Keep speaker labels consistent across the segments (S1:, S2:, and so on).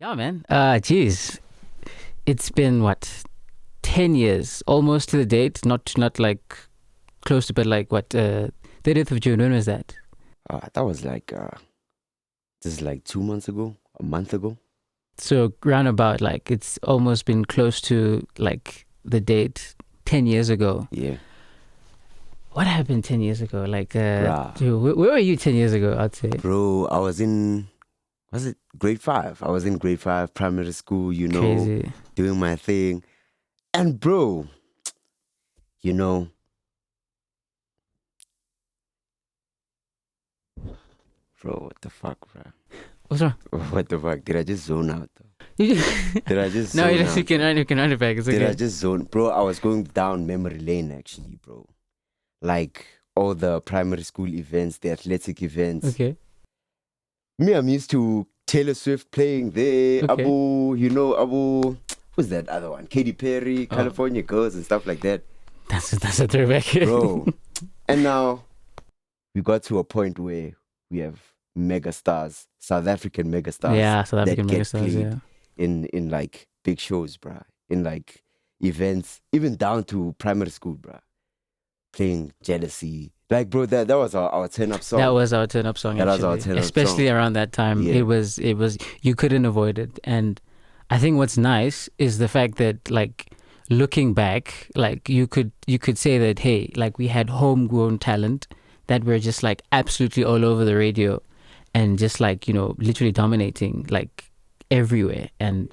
S1: Yeah, man. Geez, it's been what, 10 years, almost to the date. Not like close to, but like what, 30th of June. When was that?
S2: That was this is like 2 months ago, a month ago.
S1: So roundabout, like it's almost been close to like the date 10 years ago.
S2: Yeah,
S1: What happened 10 years ago? Like,
S2: bruh.
S1: dude, where were you 10 years ago? I'd say
S2: Bro, was it grade five? I was in grade five, primary school,
S1: crazy.
S2: doing my thing. And bro, you know, bro, what the fuck, bro?
S1: What's wrong?
S2: What the fuck? Did I just zone out though?
S1: You just-
S2: Did I just
S1: no,
S2: zone
S1: you
S2: out?
S1: can run it back. It's
S2: Did I
S1: okay.
S2: just zone? Bro, I was going down memory lane actually, bro. Like all the primary school events, the athletic events.
S1: Okay.
S2: Me, I'm used to Taylor Swift playing there.
S1: Okay.
S2: Abu, who's that other one? Katy Perry,
S1: Oh.
S2: California Girls and stuff like that.
S1: That's a throwback.
S2: Bro. And now we got to a point where we have mega stars, South African mega stars.
S1: Yeah, South African
S2: that get
S1: megastars.
S2: played
S1: Yeah.
S2: in like big shows, bruh. In like events, even down to primary school, bruh. Playing Jealousy. Like, bro, that was our turn up song.
S1: That was our turn up song.
S2: That was
S1: Actually.
S2: our turn up
S1: Especially
S2: song.
S1: around that time.
S2: Yeah.
S1: It was you couldn't avoid it. And I think what's nice is the fact that, like, looking back, like you could say that, hey, like we had homegrown talent that were just like absolutely all over the radio and just like, literally dominating like everywhere. And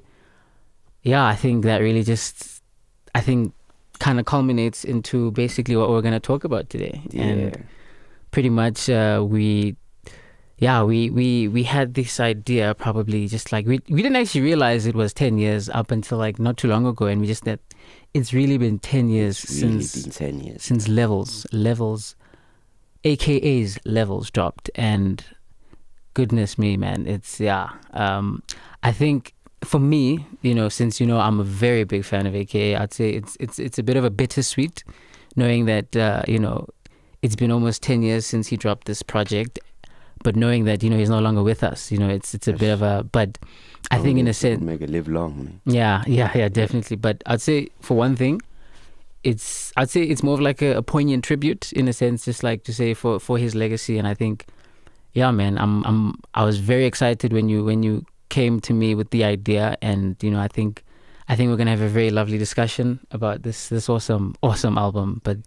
S1: yeah, I think that really just kind of culminates into basically what we're going to talk about today.
S2: Yeah.
S1: And pretty much we had this idea, probably just like we didn't actually realize it was 10 years up until like not too long ago, and we just that it's really been 10 years
S2: It's really
S1: since
S2: been 10 years.
S1: since levels AKA's levels dropped. And goodness me, man, it's I think for me, since I'm a very big fan of AKA, I'd say it's a bit of a bittersweet knowing that it's been almost 10 years since he dropped this project, but knowing that he's no longer with us. It's a bit of a, but I think in a sense,
S2: make it live long, man.
S1: yeah, definitely. But I'd say for one thing, I'd say it's more of like a poignant tribute in a sense, just like to say for his legacy. And I think, yeah, man, I was very excited when you came to me with the idea, and I think we're gonna have a very lovely discussion about this awesome album. But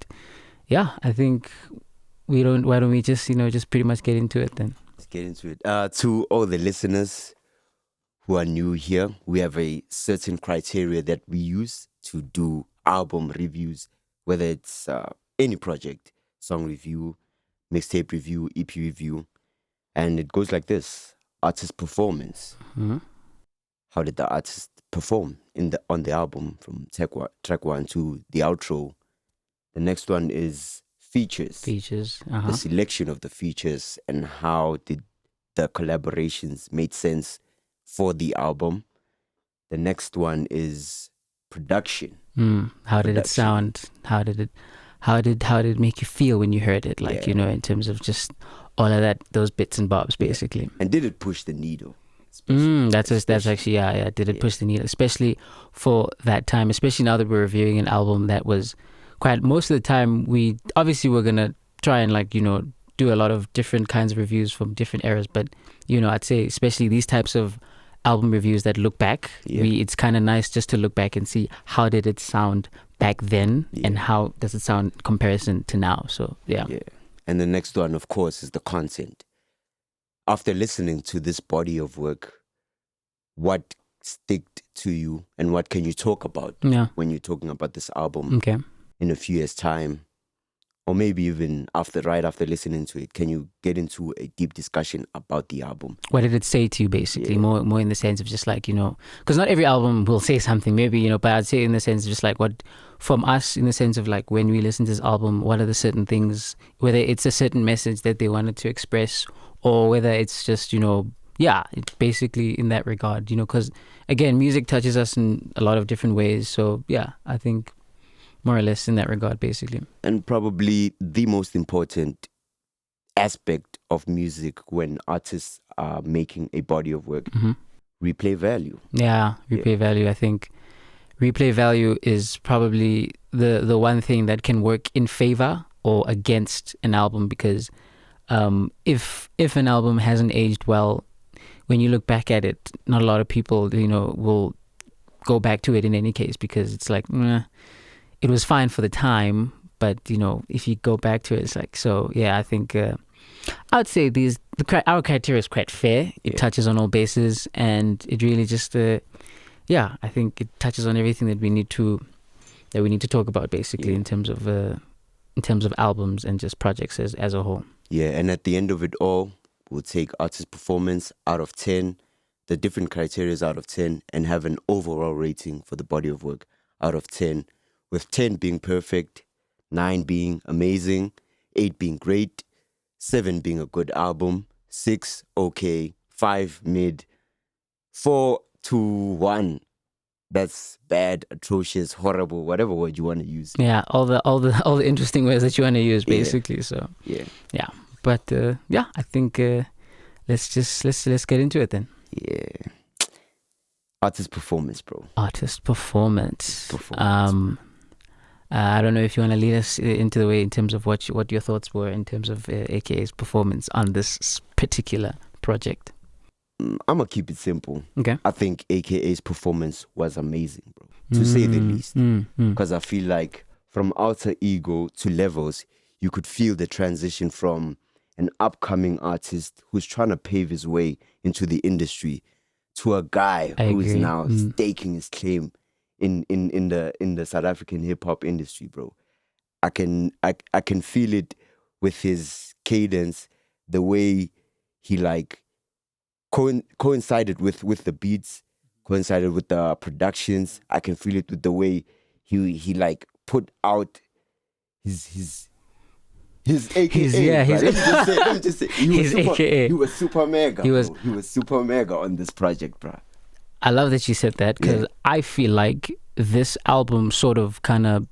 S1: yeah, I think why don't we just just pretty much get into it then?
S2: Let's get into it. To all the listeners who are new here, we have a certain criteria that we use to do album reviews, whether it's any project, song review, mixtape review, EP review. And it goes like this: artist performance.
S1: Mm-hmm.
S2: How did the artist perform on the album from track one to the outro? The next one is features.
S1: Uh-huh.
S2: The selection of the features and how did the collaborations made sense for the album. The next one is production.
S1: How did it sound? How did it make you feel when you heard it? Like, in terms of just all of that, those bits and bobs, basically.
S2: And did it push the needle?
S1: That's actually, yeah. Did it push the needle, especially for that time, especially now that we're reviewing an album that was quite, most of the time we obviously we're gonna try and like do a lot of different kinds of reviews from different eras, but I'd say especially these types of album reviews that look back, it's kind of nice just to look back and see how did it sound back then and how does it sound in comparison to now. So yeah.
S2: And the next one, of course, is the content. After listening to this body of work, what sticked to you and what can you talk about when you're talking about this album?
S1: Okay.
S2: In a few years' time, or maybe even right after listening to it, can you get into a deep discussion about the album?
S1: What did it say to you, basically? More in the sense of just like, because not every album will say something, maybe, but I'd say in the sense of just like what, from us, in the sense of like when we listen to this album, what are the certain things, whether it's a certain message that they wanted to express, or whether it's just, it's basically in that regard, because again, music touches us in a lot of different ways. So yeah, I think more or less in that regard, basically.
S2: And probably the most important aspect of music when artists are making a body of work, replay value.
S1: Yeah, replay value. I think replay value is probably the one thing that can work in favor or against an album, because if an album hasn't aged well, when you look back at it, not a lot of people, will go back to it in any case, because it's like, it was fine for the time, but if you go back to it, it's like, so yeah, I think I would say our criteria is quite fair. It touches on all bases, and it really just I think it touches on everything that we need to talk about, basically, in terms of albums and just projects as a whole.
S2: Yeah, and at the end of it all, we'll take artist performance out of 10, the different criteria out of 10, and have an overall rating for the body of work out of 10, with 10 being perfect, 9 being amazing, 8 being great, 7 being a good album, 6 okay, 5 mid, 4 to 1 that's bad, atrocious, horrible, whatever word you want to use.
S1: Yeah, all the interesting words that you want to use, basically.
S2: Yeah.
S1: So yeah. But I think let's get into it then.
S2: Yeah. Artist performance, bro.
S1: Artist performance. I don't know if you want to lead us into the way in terms of what your thoughts were in terms of AKA's performance on this particular project.
S2: I'm going to keep it simple.
S1: Okay.
S2: I think AKA's performance was amazing, bro, to say the least. Because I feel like from Alter Ego to Levels, you could feel the transition from an upcoming artist who's trying to pave his way into the industry to a guy who is now staking his claim in the South African hip hop industry, bro. I can feel it with his cadence, the way he like coincided with the beats, coincided with the productions. I can feel it with the way he like put out his AKA. Let me just say he was super mega. He was super mega on this project, bro.
S1: I love that you said that, because I feel like this album sort of kind of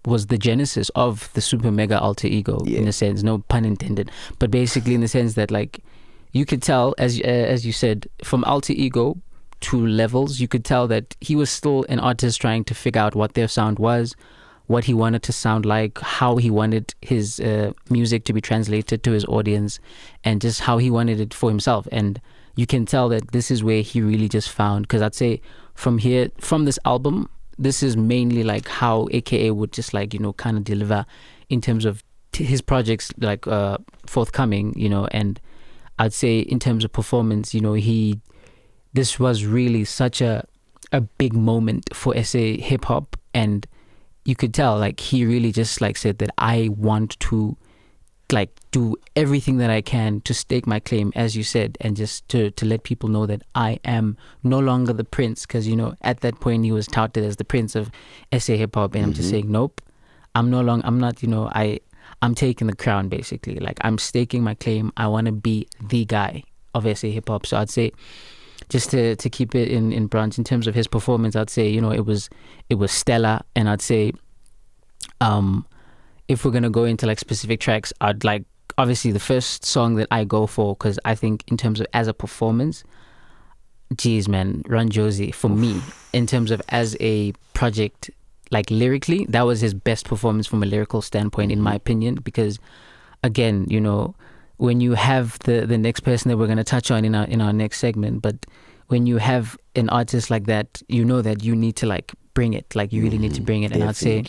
S1: was the genesis of the super mega alter ego, in a sense, no pun intended, but basically in the sense that, like, you could tell, as you said, from alter ego to Levels, you could tell that he was still an artist trying to figure out what their sound was, what he wanted to sound like, how he wanted his music to be translated to his audience, and just how he wanted it for himself. And you can tell that this is where he really just found, because I'd say from this album, this is mainly like how AKA would just like, kind of deliver in terms of his projects, like forthcoming, and I'd say in terms of performance, this was really such a big moment for SA hip hop, and you could tell like he really just like said that I want to like do everything that I can to stake my claim, as you said, and just to let people know that I am no longer the prince, because at that point he was touted as the prince of SA hip hop, and I'm just saying, nope, I'm taking the crown, basically. Like, I'm staking my claim. I want to be the guy of SA hip hop. So I'd say, just to keep it in branch in terms of his performance, I'd say it was stellar. And I'd say if we're gonna go into like specific tracks, I'd like, obviously the first song that I go for, because I think in terms of as a performance, geez man, Run Josie, for me, in terms of as a project, like lyrically, that was his best performance from a lyrical standpoint, in my opinion, because again, when you have the next person that we're going to touch on in our next segment, but when you have an artist like that, that you need to like bring it, like you really need to bring it. And I'd say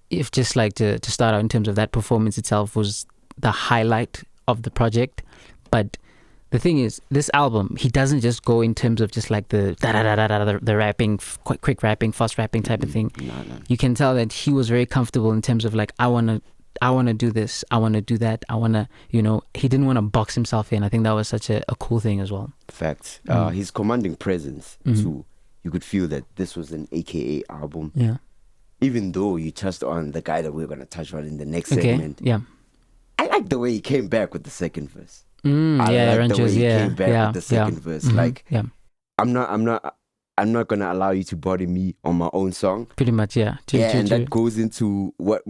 S1: if just like to start out in terms of that performance itself was the highlight of the project. But the thing is, this album, he doesn't just go in terms of just like the the rapping, quick rapping, fast rapping type of thing.
S2: No.
S1: You can tell that he was very comfortable in terms of like, I want to do this, I want to do that, I want to, he didn't want to box himself in. I think that was such a cool thing as well.
S2: Facts. His commanding presence too. You could feel that this was an AKA album.
S1: Yeah.
S2: Even though you touched on the guy that we're going to touch on in the next segment.
S1: Yeah.
S2: I like the way he came back with the second verse.
S1: I like
S2: the way he came back with the second verse. Like, I'm not gonna allow you to body me on my own song.
S1: Pretty much, yeah.
S2: And that goes into what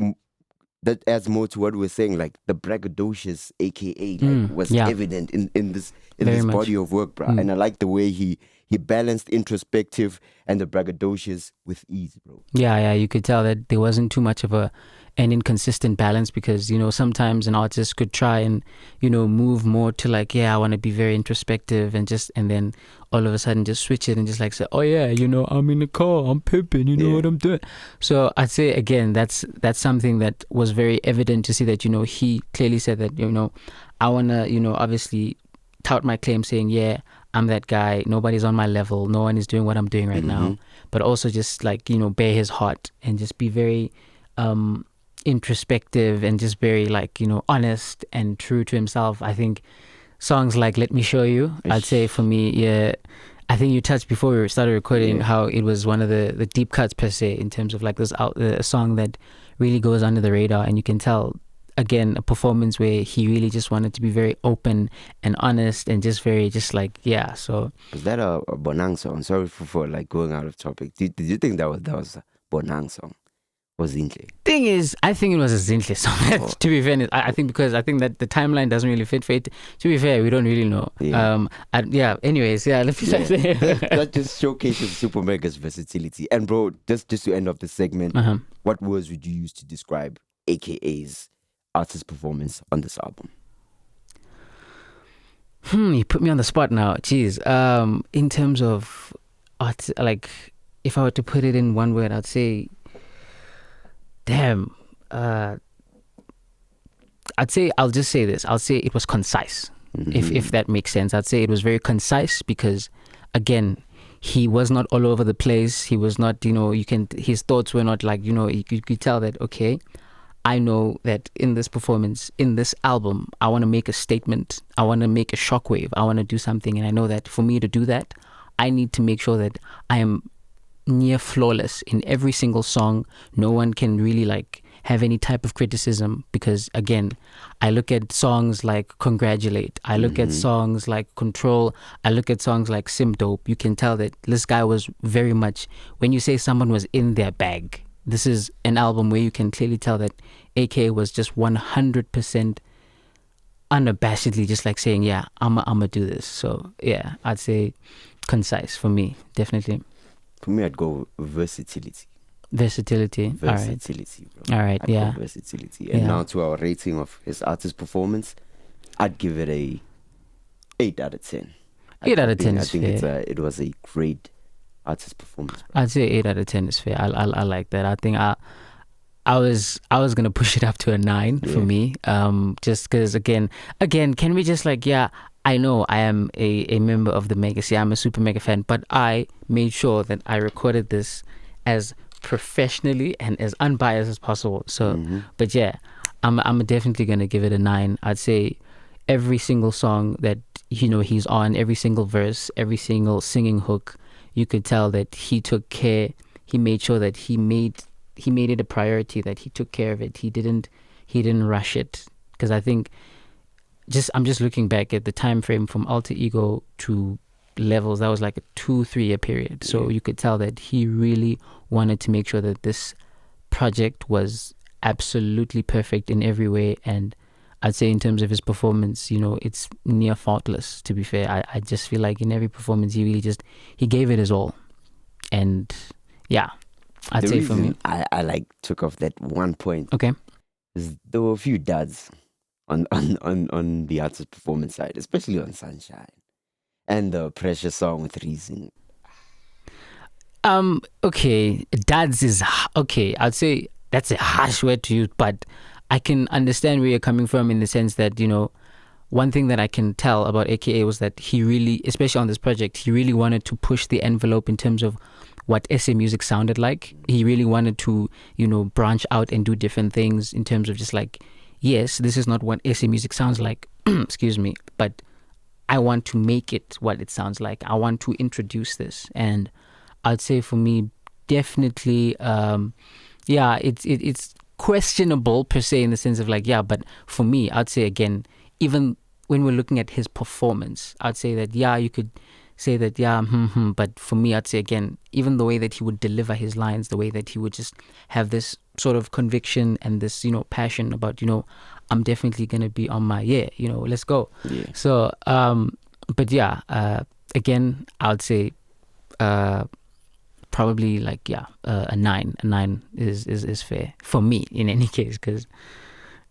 S2: that adds more to what we're saying. Like the braggadocious, aka, like was
S1: Yeah,
S2: evident in this
S1: very much.
S2: body of work, bro. And I like the way he balanced introspective and the braggadocious with ease, bro.
S1: Yeah, you could tell that there wasn't too much of an inconsistent balance, because sometimes an artist could try and move more to like, yeah, I want to be very introspective, and then all of a sudden just switch it and just like say, oh yeah, I'm in the car, I'm pimping, you know what I'm doing. So I'd say again, that's something that was very evident to see that he clearly said that I want to obviously tout my claim, saying, yeah, I'm that guy, nobody's on my level, no one is doing what I'm doing right now, but also just like bare his heart and just be very introspective and just very like honest and true to himself. I think songs like Let Me Show You, I'd say for me, yeah, I think you touched before we started recording how it was one of the deep cuts per se, in terms of like a song that really goes under the radar, and you can tell again a performance where he really just wanted to be very open and honest and just very just like, yeah. So
S2: was that a Bonang song? Sorry for like going out of topic. Did you think that was a Bonang song? Was Zinhle?
S1: Thing is, I think it was a Zinhle song. To be fair, I think because I think that the timeline doesn't really fit for it. To be fair, we don't really know. Anyways, let me say
S2: that just showcases Super Mega's versatility. And bro, just to end off the segment, what words would you use to describe AKA's artist performance on this album?
S1: You put me on the spot now. Jeez. In terms of art, like if I were to put it in one word, I'd say, damn. I'd say, I'll just say this. I'll say it was concise. If that makes sense. I'd say it was very concise because, again, he was not all over the place. He was not, his thoughts were not like, you could tell that, okay, I know that in this performance, in this album, I want to make a statement. I want to make a shockwave. I want to do something. And I know that for me to do that, I need to make sure that I am near flawless in every single song. No one can really like have any type of criticism, because again, I look at songs like Congratulate, I look at songs like Control, I look at songs like Sim Dope. You can tell that this guy was very much, when you say someone was in their bag, this is an album where you can clearly tell that AK was just 100% unabashedly just like saying, yeah, I'm gonna do this. So yeah, I'd say concise for me, definitely.
S2: For me, I'd go versatility.
S1: Versatility,
S2: bro. All right, I'd go versatility. And now to our rating of his artist performance, I'd give it a 8 out of 10.
S1: 8 out of 10
S2: I
S1: is
S2: think
S1: fair.
S2: it was a great artist performance, bro.
S1: I'd say 8 out of 10 is fair. I like that. I think I was gonna push it up to a 9 for me. Just because again, can we just like, I know I am a member of the Mega. See, I'm a super mega fan, but I made sure that I recorded this as professionally and as unbiased as possible. So, but I'm definitely gonna give it a 9. I'd say every single song that he's on, every single verse, every single singing hook, you could tell that he took care. He made sure that he made it a priority, that he took care of it. He didn't rush it, because I think I'm just looking back at the time frame from Alter Ego to Levels, that was like a 2-3 year period. So you could tell that he really wanted to make sure that this project was absolutely perfect in every way. And I'd say in terms of his performance, it's near faultless, to be fair. I just feel like in every performance he really he gave it his all. And I'd say for me,
S2: I like took off that one point.
S1: Okay.
S2: Is there were a few duds on the artist performance side, especially on Sunshine and the Pressure song with Reason.
S1: Okay, dads is okay. I'd say that's a harsh word to use, but I can understand where you're coming from, in the sense that one thing that I can tell about AKA was that he really, especially on this project, he really wanted to push the envelope in terms of what SA music sounded like. He really wanted to branch out and do different things in terms of just like, yes, this is not what SA music sounds like, excuse me, but I want to make it what it sounds like. I want to introduce this. And I'd say for me, definitely, it's questionable per se, in the sense of like, but for me, I'd say again, even when we're looking at his performance, I'd say that, you could say that, yeah, but for me, I'd say again, even the way that he would deliver his lines, the way that he would just have this sort of conviction and this, passion about, I'm definitely going to be on my, let's go.
S2: Yeah.
S1: So, but yeah, again, I would say probably like, a 9. A 9 is fair for me in any case, because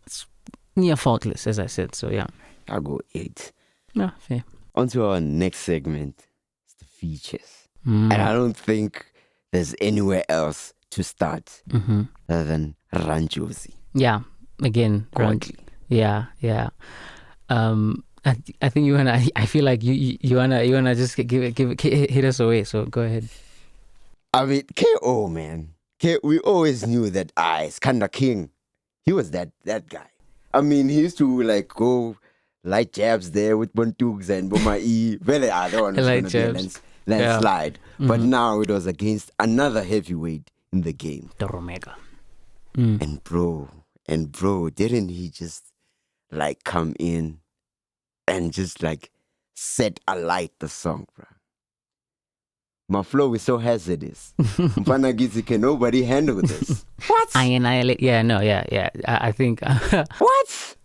S1: it's near faultless, as I said. So yeah.
S2: I'll go 8.
S1: Yeah, fair.
S2: On to our next segment. It's the features. And I don't think there's anywhere else to start other than Ranjosi.
S1: Yeah, again,
S2: Godly.
S1: yeah. I think you wanna. I feel like you wanna just hit us away. So go ahead.
S2: I mean, KO, man. We always knew that Skanda King, he was that guy. I mean, he used to like go light jabs there with Bontugs and Bomai. Well, I don't want to
S1: Light
S2: be a
S1: jabs.
S2: landslide. But now it was against another heavyweight in the game.
S1: The Omega.
S2: And bro, didn't he just like come in and just like set alight the song, bro? My flow is so hazardous. Mfana Gizi, can nobody handle this? What?
S1: I think.
S2: What?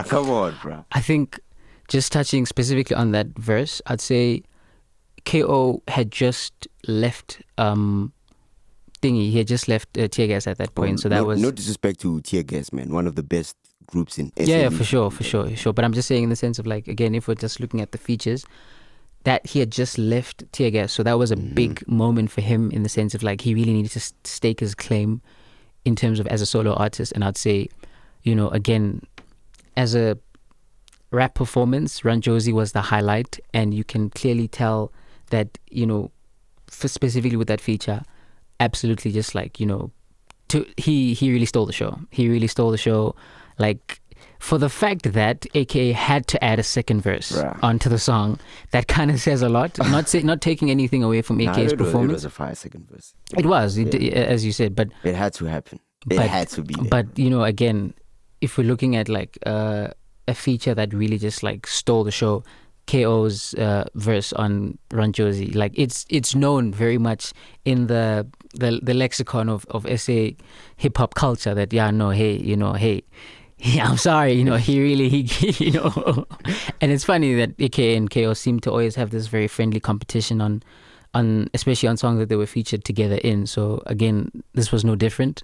S2: Come on, bro.
S1: I think just touching specifically on that verse, I'd say KO had just left He had just left Tear Gas at that point. So that was
S2: no disrespect to Tear Gas, man. One of the best groups in SA.
S1: Yeah, for sure. But I'm just saying in the sense of like, again, if we're just looking at the features, that he had just left Tear Gas. So that was a big moment for him in the sense of like he really needed to stake his claim in terms of as a solo artist. And I'd say, again, as a rap performance, Ranjosi was the highlight. And you can clearly tell that, specifically with that feature, absolutely just like, he really stole the show. He really stole the show. Like, for the fact that AKA had to add a second verse onto the song, that kind of says a lot. Not taking anything away from AKA's performance.
S2: It was a 5-second verse.
S1: It was, as you said, but
S2: it had to happen. It had to be there.
S1: But again, if we're looking at like a feature that really just like stole the show, KO's verse on Ranjosi, like it's known very much in the lexicon of SA hip hop culture that hey. Yeah, I'm sorry, he really, and it's funny that AKA and KO seem to always have this very friendly competition on especially on songs that they were featured together in. So again, this was no different.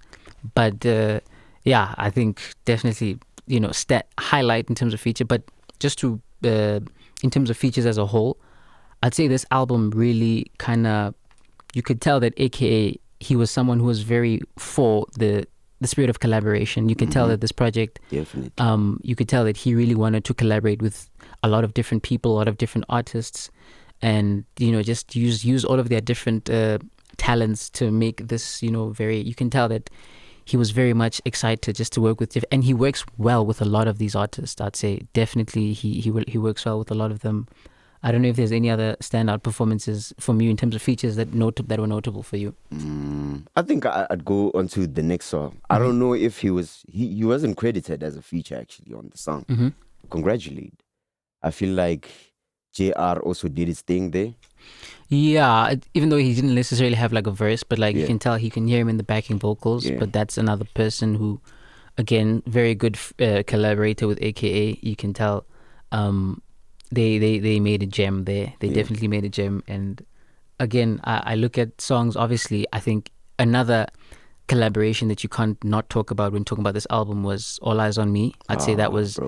S1: But I think definitely, highlight in terms of feature. But just to, in terms of features as a whole, I'd say this album really kind of, you could tell that AKA, he was someone who was very for the spirit of collaboration. You could tell that this project,
S2: definitely,
S1: you could tell that he really wanted to collaborate with a lot of different people, a lot of different artists, and just use all of their different talents to make this very. You can tell that he was very much excited just to work with, and he works well with a lot of these artists. I'd say definitely he works well with a lot of them. I don't know if there's any other standout performances from you in terms of features that were notable for you.
S2: I think I'd go on to the next song. I don't know if he wasn't credited as a feature actually on the song. Congratulate. I feel like JR also did his thing there.
S1: Yeah, even though he didn't necessarily have like a verse, but like you can tell, he can hear him in the backing vocals. Yeah. But that's another person who, again, very good collaborator with AKA. You can tell they made a gem there. They definitely made a gem. And again, I look at songs, obviously, I think another collaboration that you can't not talk about when talking about this album was All Eyes on Me. I'd say that was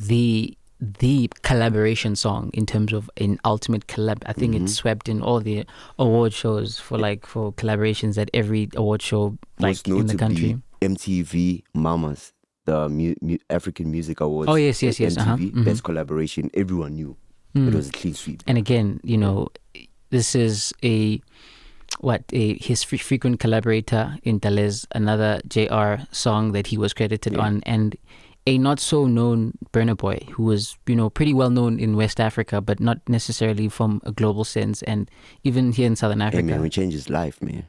S1: the collaboration song in terms of an ultimate collab. I think it swept in all the award shows for collaborations at every award show in the country.
S2: MTV Mamas, the African Music Awards.
S1: Oh yes.
S2: MTV best collaboration. Everyone knew it was a clean sweep.
S1: And again, this is his frequent collaborator in L.E.S, another JR song that he was credited on, and a not so known Burna Boy, who was pretty well known in West Africa, but not necessarily from a global sense, and even here in Southern Africa.
S2: Hey man, we changed his life, man.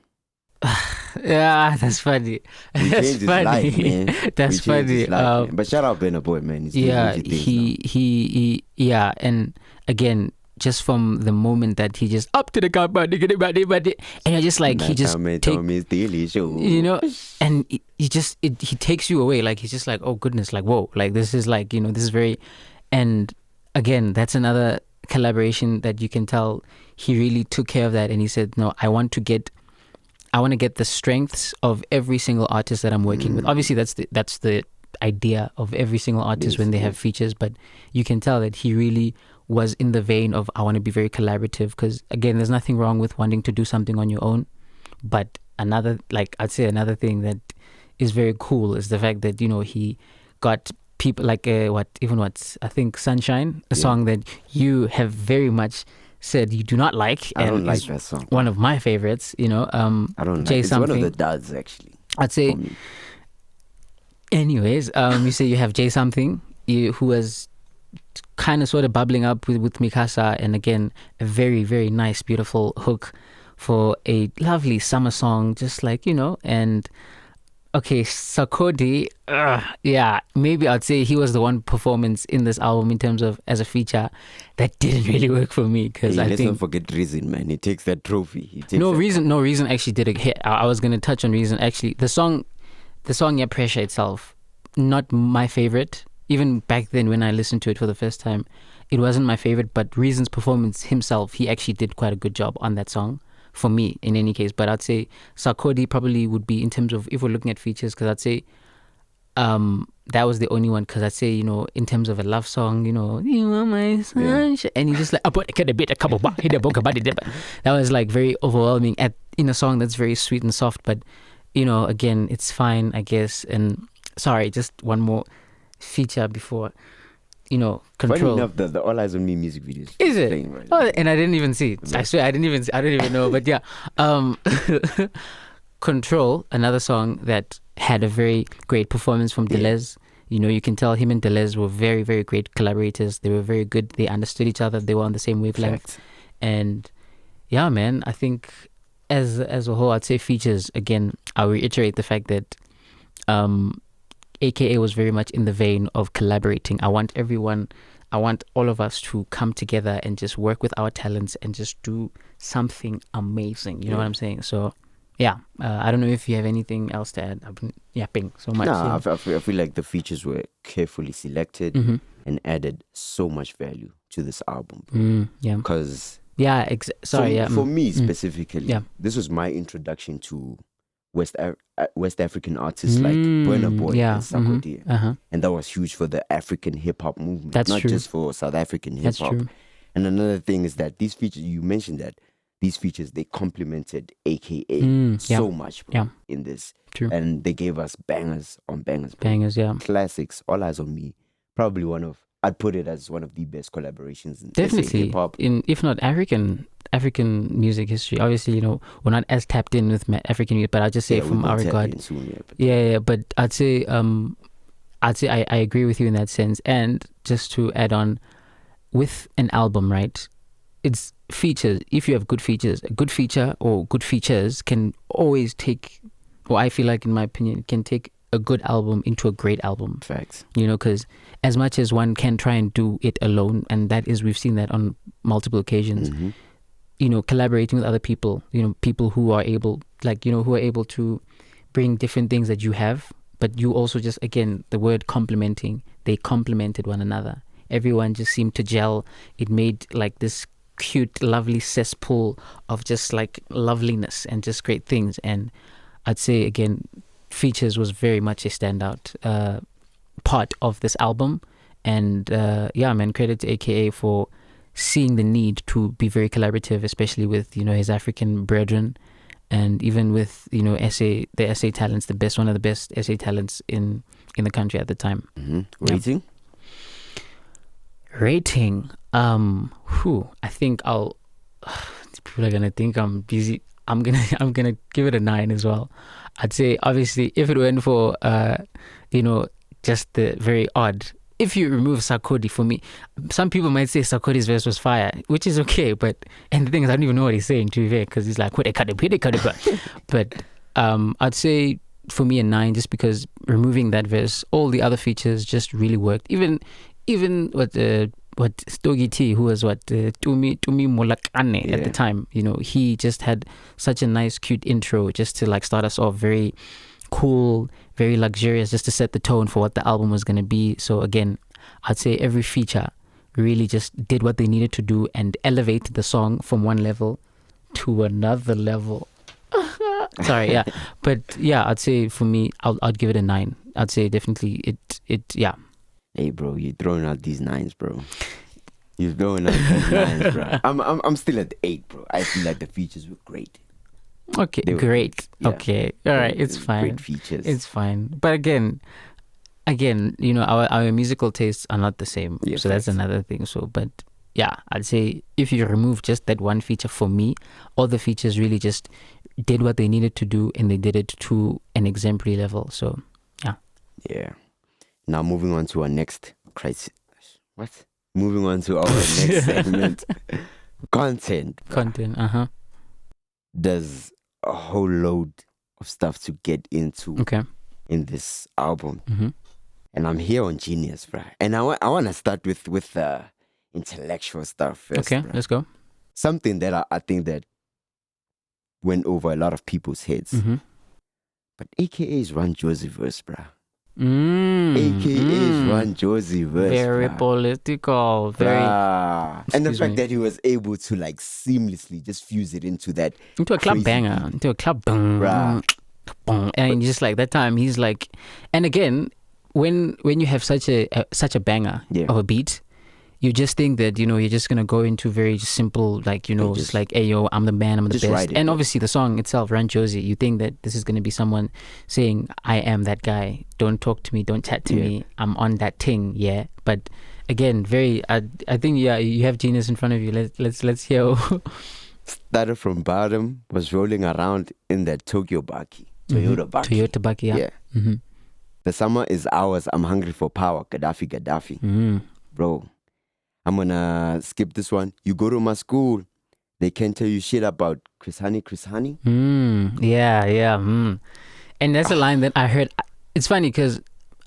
S1: Yeah, that's funny.
S2: We changed his life, man.
S1: That's funny.
S2: But shout out Burna Boy, man.
S1: And again, just from the moment that he just up to the car, and you're just like, he just you know, and he takes you away. Like, he's just like, oh goodness, like, whoa, like, this is like, you know, this is very, and again, that's another collaboration that you can tell he really took care of that, and he said, no, I want to get the strengths of every single artist that I'm working with. Obviously, that's the idea of every single artist when they have features, but you can tell that he really was in the vein of, I want to be very collaborative, because again, there's nothing wrong with wanting to do something on your own, but another thing that is very cool is the fact that, you know, he got people like I think Sunshine, a song that you have very much said you do not like,
S2: I don't
S1: and
S2: like
S1: is
S2: that song.
S1: one of my favorites, you know.
S2: I don't like
S1: Jay
S2: it's
S1: something.
S2: one of the duds, actually.
S1: I'd say. Anyways, you say you have Jay something, who was kind of sort of bubbling up with Mikasa, and again, a very, very nice, beautiful hook for a lovely summer song, just like, you know. And okay, Sarkodie, yeah, maybe I'd say he was the one performance in this album in terms of as a feature that didn't really work for me, because
S2: let's not forget Reason, man. He takes that trophy.
S1: Reason actually did a hit. I was gonna touch on Reason. Actually, the song, yeah, Pressure itself, not my favorite. Even back then when I listened to it for the first time, it wasn't my favorite, but Reason's performance himself, he actually did quite a good job on that song, for me, in any case. But I'd say Sarkodie probably would be, in terms of, if we're looking at features, because I'd say that was the only one, because I'd say, you know, in terms of a love song, you know, you are my sunshine, and he just like, that was like very overwhelming in a song that's very sweet and soft. But, you know, again, it's fine, I guess. And sorry, just one more feature before, you know, Control.
S2: Funny enough, the All Eyes on Me music video
S1: is it?
S2: Playing right
S1: Oh,
S2: now.
S1: and I didn't even see it. I swear, I don't even know. But yeah, Control, another song that had a very great performance from L.E.S. You know, you can tell him and L.E.S were very, very great collaborators. They were very good. They understood each other. They were on the same wavelength.
S2: Fact.
S1: And yeah, man, I think as a whole, I'd say features, again, I'll reiterate the fact that AKA was very much in the vein of collaborating. I want all of us to come together and just work with our talents and just do something amazing. You know what I'm saying? So yeah, I don't know if you have anything else to add. I've been yapping so much.
S2: No, I feel like the features were carefully selected and added so much value to this album.
S1: Yeah.
S2: Because
S1: for
S2: me specifically, this was my introduction to West African artists like Burna Boy and Sarkodie. And that was huge for the African hip-hop movement.
S1: That's
S2: not
S1: true.
S2: just for South African hip-hop. And another thing is that these features, you mentioned that these features, they complemented AKA so much in this.
S1: True.
S2: And they gave us bangers on bangers.
S1: Bangers, yeah.
S2: Classics, All Eyes on Me. Probably I'd put it as one of the best collaborations in
S1: definitely
S2: hip-hop.
S1: If not African music history. Obviously, you know, we're not as tapped in with African music, but I'll just say from our regard. But I'd say I agree with you in that sense. And just to add on, with an album, right, it's features. If you have good features, a good feature or good features can always take, or I feel like, in my opinion, can take a good album into a great album.
S2: Facts.
S1: You know, because as much as one can try and do it alone, and we've seen that on multiple occasions, you know, collaborating with other people, you know, people who are able, to bring different things that you have, but you also just, again, the word complementing, they complemented one another. Everyone just seemed to gel. It made like this cute, lovely cesspool of just like loveliness and just great things. And I'd say, again, features was very much a standout part of this album. And credit to AKA for seeing the need to be very collaborative, especially with, you know, his African brethren, and even with, you know, the SA talents, one of the best SA talents in the country at the time. Rating. I think people are gonna think I'm busy. I'm gonna give it a 9 as well. I'd say, obviously, if it went for just the very odd, if you remove Sarkodie, for me, some people might say Sarkodie's verse was fire, which is okay, and the thing is, I don't even know what he's saying, to be fair, because he's like, but I'd say for me a 9, just because removing that verse, all the other features just really worked. Even what what Stogie T, who was what Tumi Molakane at the time. You know, he just had such a nice, cute intro just to like start us off very cool, very luxurious, just to set the tone for what the album was going to be. So again, I'd say every feature really just did what they needed to do and elevated the song from one level to another level. Sorry, yeah. But yeah, I'd say for me, I'd give it a 9. I'd say definitely yeah.
S2: Hey, bro, you're throwing out these 9s, bro. You're throwing out these 9s, bro. I'm still at 8, bro. I feel like the features were great.
S1: Okay,
S2: They were
S1: great.
S2: Yeah.
S1: Okay, all right, it's fine.
S2: Great features.
S1: It's fine. But again, you know, our musical tastes are not the same.
S2: Yeah,
S1: So that's
S2: facts.
S1: another thing. So, but yeah, I'd say if you remove just that one feature, for me, all the features really just did what they needed to do, and they did it to an exemplary level. So
S2: Yeah. Now moving on to our next What? Moving on to our next segment. Content.
S1: content,
S2: There's a whole load of stuff to get into
S1: okay.
S2: in this album.
S1: Mm-hmm.
S2: And I'm here on Genius, bro. And I want to start with intellectual stuff first.
S1: Okay,
S2: bruh.
S1: let's go.
S2: Something that I think that went over a lot of people's heads.
S1: Mm-hmm.
S2: But AKA's Run Josie verse, bruh.
S1: Mm,
S2: AKA's Run Josie verse.
S1: very
S2: bruh.
S1: political, very
S2: Bruh. And the
S1: Excuse
S2: fact
S1: me.
S2: that he was able to like seamlessly just fuse it into that.
S1: into a club
S2: crazy
S1: banger,
S2: beat.
S1: into a club boom,
S2: Bruh.
S1: boom, and just like that time, he's like, and again, when you have such a banger
S2: Yeah.
S1: of a beat, you just think that, you know, you're just gonna go into very simple, like, you know,
S2: And
S1: just
S2: just-
S1: like, hey yo, I'm the man, I'm the
S2: just
S1: best,
S2: write it,
S1: and
S2: yeah.
S1: obviously the song itself, Run Josie, you think that this is gonna be someone saying, I am that guy, don't talk to me, don't chat to
S2: Yeah.
S1: me, I'm on that thing, yeah. But again, I think, yeah, you have Genius in front of you. Let's hear.
S2: Started from bottom, was rolling around in that Tokyo Baki. Toyota Baki.
S1: Toyota Baki, yeah.
S2: Yeah.
S1: Mm-hmm.
S2: The summer is ours. I'm hungry for power. Gaddafi.
S1: Mm.
S2: Bro, I'm gonna skip this one. You go to my school. They can't tell you shit about Chris Honey.
S1: Yeah. And that's a line that I heard. It's funny because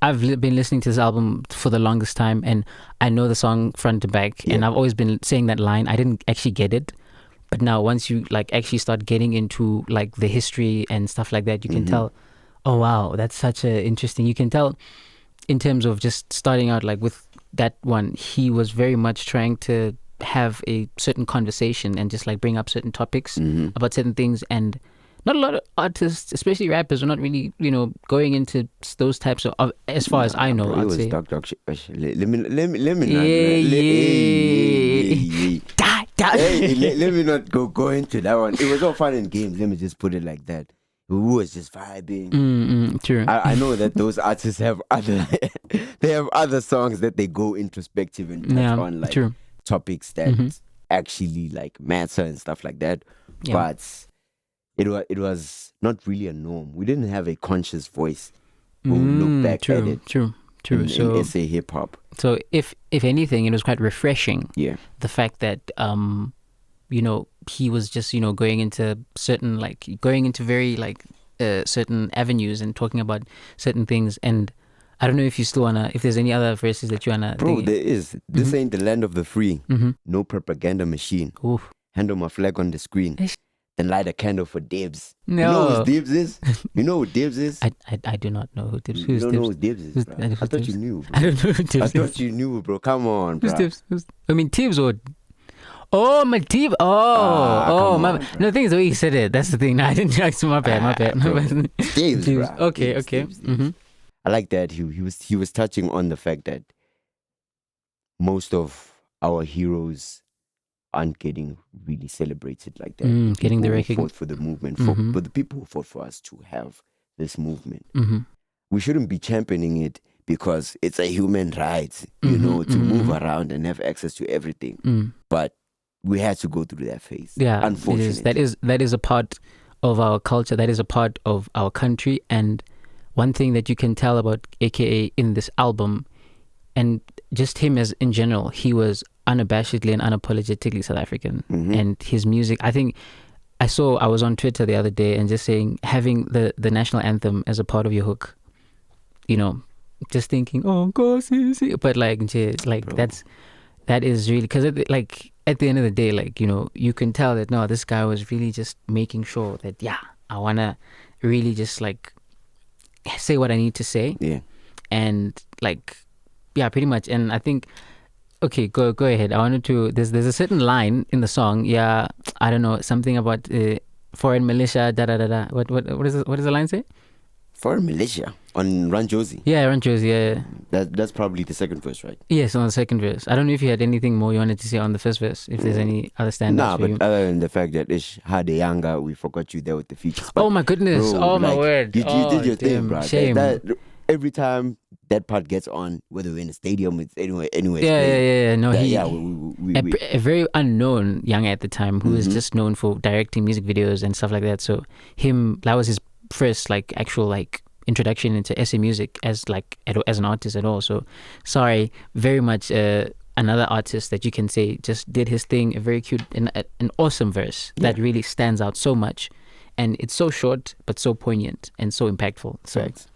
S1: I've been listening to this album for the longest time, and I know the song front to back, and
S2: Yeah.
S1: I've always been saying that line. I didn't actually get it, but now once you like actually start getting into like the history and stuff like that, you can
S2: Mhm.
S1: tell, oh wow, that's such a interesting. You can tell in terms of just starting out like with that one, he was very much trying to have a certain conversation and just like bring up certain topics
S2: Mhm.
S1: about certain things, and not a lot of artists, especially rappers, are not really, you know, going into those types of as far as I know,
S2: Bro, it
S1: I'd
S2: was
S1: say.
S2: dog shit. Let me not.
S1: Yeah.
S2: Hey, let me not go into that one. It was all fun and games. Let me just put it like that. We was just vibing.
S1: True.
S2: I know that those artists have other they have other songs that they go introspective and touch on like
S1: true.
S2: topics that actually like matter and stuff like that.
S1: Yeah.
S2: But it was not really a norm. We didn't have a conscious voice when we look back
S1: true,
S2: at it
S1: true.
S2: in
S1: So
S2: SA hip hop.
S1: so if anything, it was quite refreshing,
S2: Yeah.
S1: the fact that you know, he was just, you know, going into very like certain avenues and talking about certain things. And I don't know if you still wanna, if there's any other verses that you wanna
S2: Bro,
S1: think.
S2: there is. This ain't the land of the free.
S1: Mm-hmm.
S2: No propaganda machine.
S1: Oof.
S2: Handle my flag on the screen.
S1: Ish.
S2: Then light a candle for Dibs.
S1: No.
S2: You know who Dibs is? You know who Dibs is?
S1: I do not know who Tibbs.
S2: You
S1: Who's
S2: don't know who
S1: Tibbs?
S2: Dibs is,
S1: Who's-
S2: bro.
S1: who's
S2: I thought
S1: Tibbs?
S2: you knew,
S1: I
S2: bro.
S1: don't know who
S2: I
S1: Tibbs is.
S2: thought you knew, bro. Come on,
S1: Who's
S2: bro.
S1: Tibbs? I mean, Tibbs or... Oh, my Tibbs.
S2: come
S1: My
S2: on,
S1: bad.
S2: bro.
S1: No, the thing is the way you said it. That's the thing. No, I didn't react. My bad.
S2: bro. Dibs, bro.
S1: Okay.
S2: Dibs.
S1: Mm-hmm.
S2: I like that he was touching on the fact that most of our heroes aren't getting really celebrated like that.
S1: Getting the
S2: People who
S1: recognition.
S2: fought for the movement,
S1: Mhm.
S2: but the people who fought for us to have this movement,
S1: Mm-hmm.
S2: we shouldn't be championing it because it's a human right, you
S1: Mhm,
S2: know, to move
S1: mhm.
S2: around and have access to everything.
S1: Mm.
S2: But we had to go through that phase.
S1: Yeah,
S2: Unfortunately.
S1: that is a part of our culture. That is a part of our country. And one thing that you can tell about AKA in this album, and just him as in general, he was unabashedly and unapologetically South African.
S2: Mhm.
S1: And his music, I think I was on Twitter the other day and just saying, having the national anthem as a part of your hook, you know, just thinking, oh, Nkosi, but like
S2: Bro.
S1: That is really because like at the end of the day, like you can tell that no, this guy was really just making sure that I wanna really just like say what I need to say.
S2: Yeah.
S1: And like pretty much. And I think okay, go ahead. I wanted to. There's a certain line in the song. Yeah, I don't know, something about foreign militia. Da da da da. What is it, what does the line say?
S2: Foreign militia on Run Josie.
S1: Yeah, Run Josie. Yeah.
S2: That's probably the second verse, right?
S1: Yes, on the second verse. I don't know if you had anything more you wanted to say on the first verse. If there's any other standouts
S2: Nah,
S1: for
S2: but
S1: you.
S2: other than the fact that Ish had a younger, we forgot you there with the features.
S1: Oh my goodness!
S2: Bro,
S1: Oh my
S2: like,
S1: word!
S2: You did your thing,
S1: Damn,
S2: bro.
S1: shame.
S2: That every time that part gets on, whether we're in a stadium, it's anywhere.
S1: Yeah. No,
S2: a
S1: very unknown young at the time who was just known for directing music videos and stuff like that. So that was his first like actual like introduction into SA music as an artist at all. So sorry, very much another artist that you can say just did his thing, a very cute and an awesome verse that really stands out so much, and it's so short but so poignant and so impactful. So
S2: Thanks.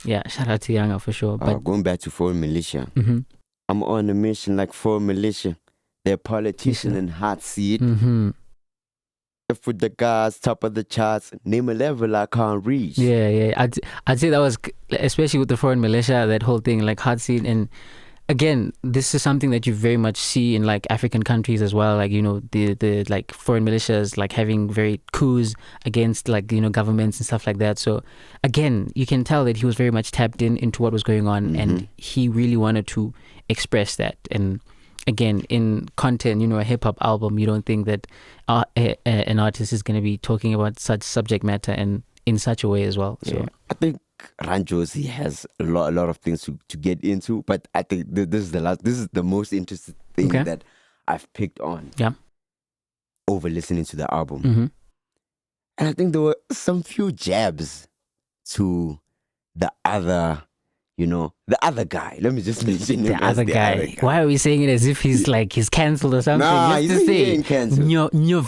S1: yeah, shout out to Yanga for sure. But
S2: going back to foreign militia, I'm on a mission like foreign militia. They're politician and hot seat. If with the guys top of the charts, name a level I can't reach.
S1: Yeah. I'd say that was especially with the foreign militia, that whole thing like hot seat. And again, this is something that you very much see in like African countries as well. Like the like foreign militias like having very coups against like governments and stuff like that. So again, you can tell that he was very much tapped into what was going on, and he really wanted to express that. And again, in content, a hip hop album, you don't think that an artist is going to be talking about such subject matter and in such a way as well. So
S2: I think Run Josie has a lot of things to get into, but I think this is the most interesting thing that I've picked on.
S1: Yeah.
S2: Over listening to the album, and I think there were some few jabs to the other. The other guy. Let me just mention
S1: the other guy. Why are we saying it as if he's like he's cancelled or something?
S2: Nah, he ain't cancelled.
S1: New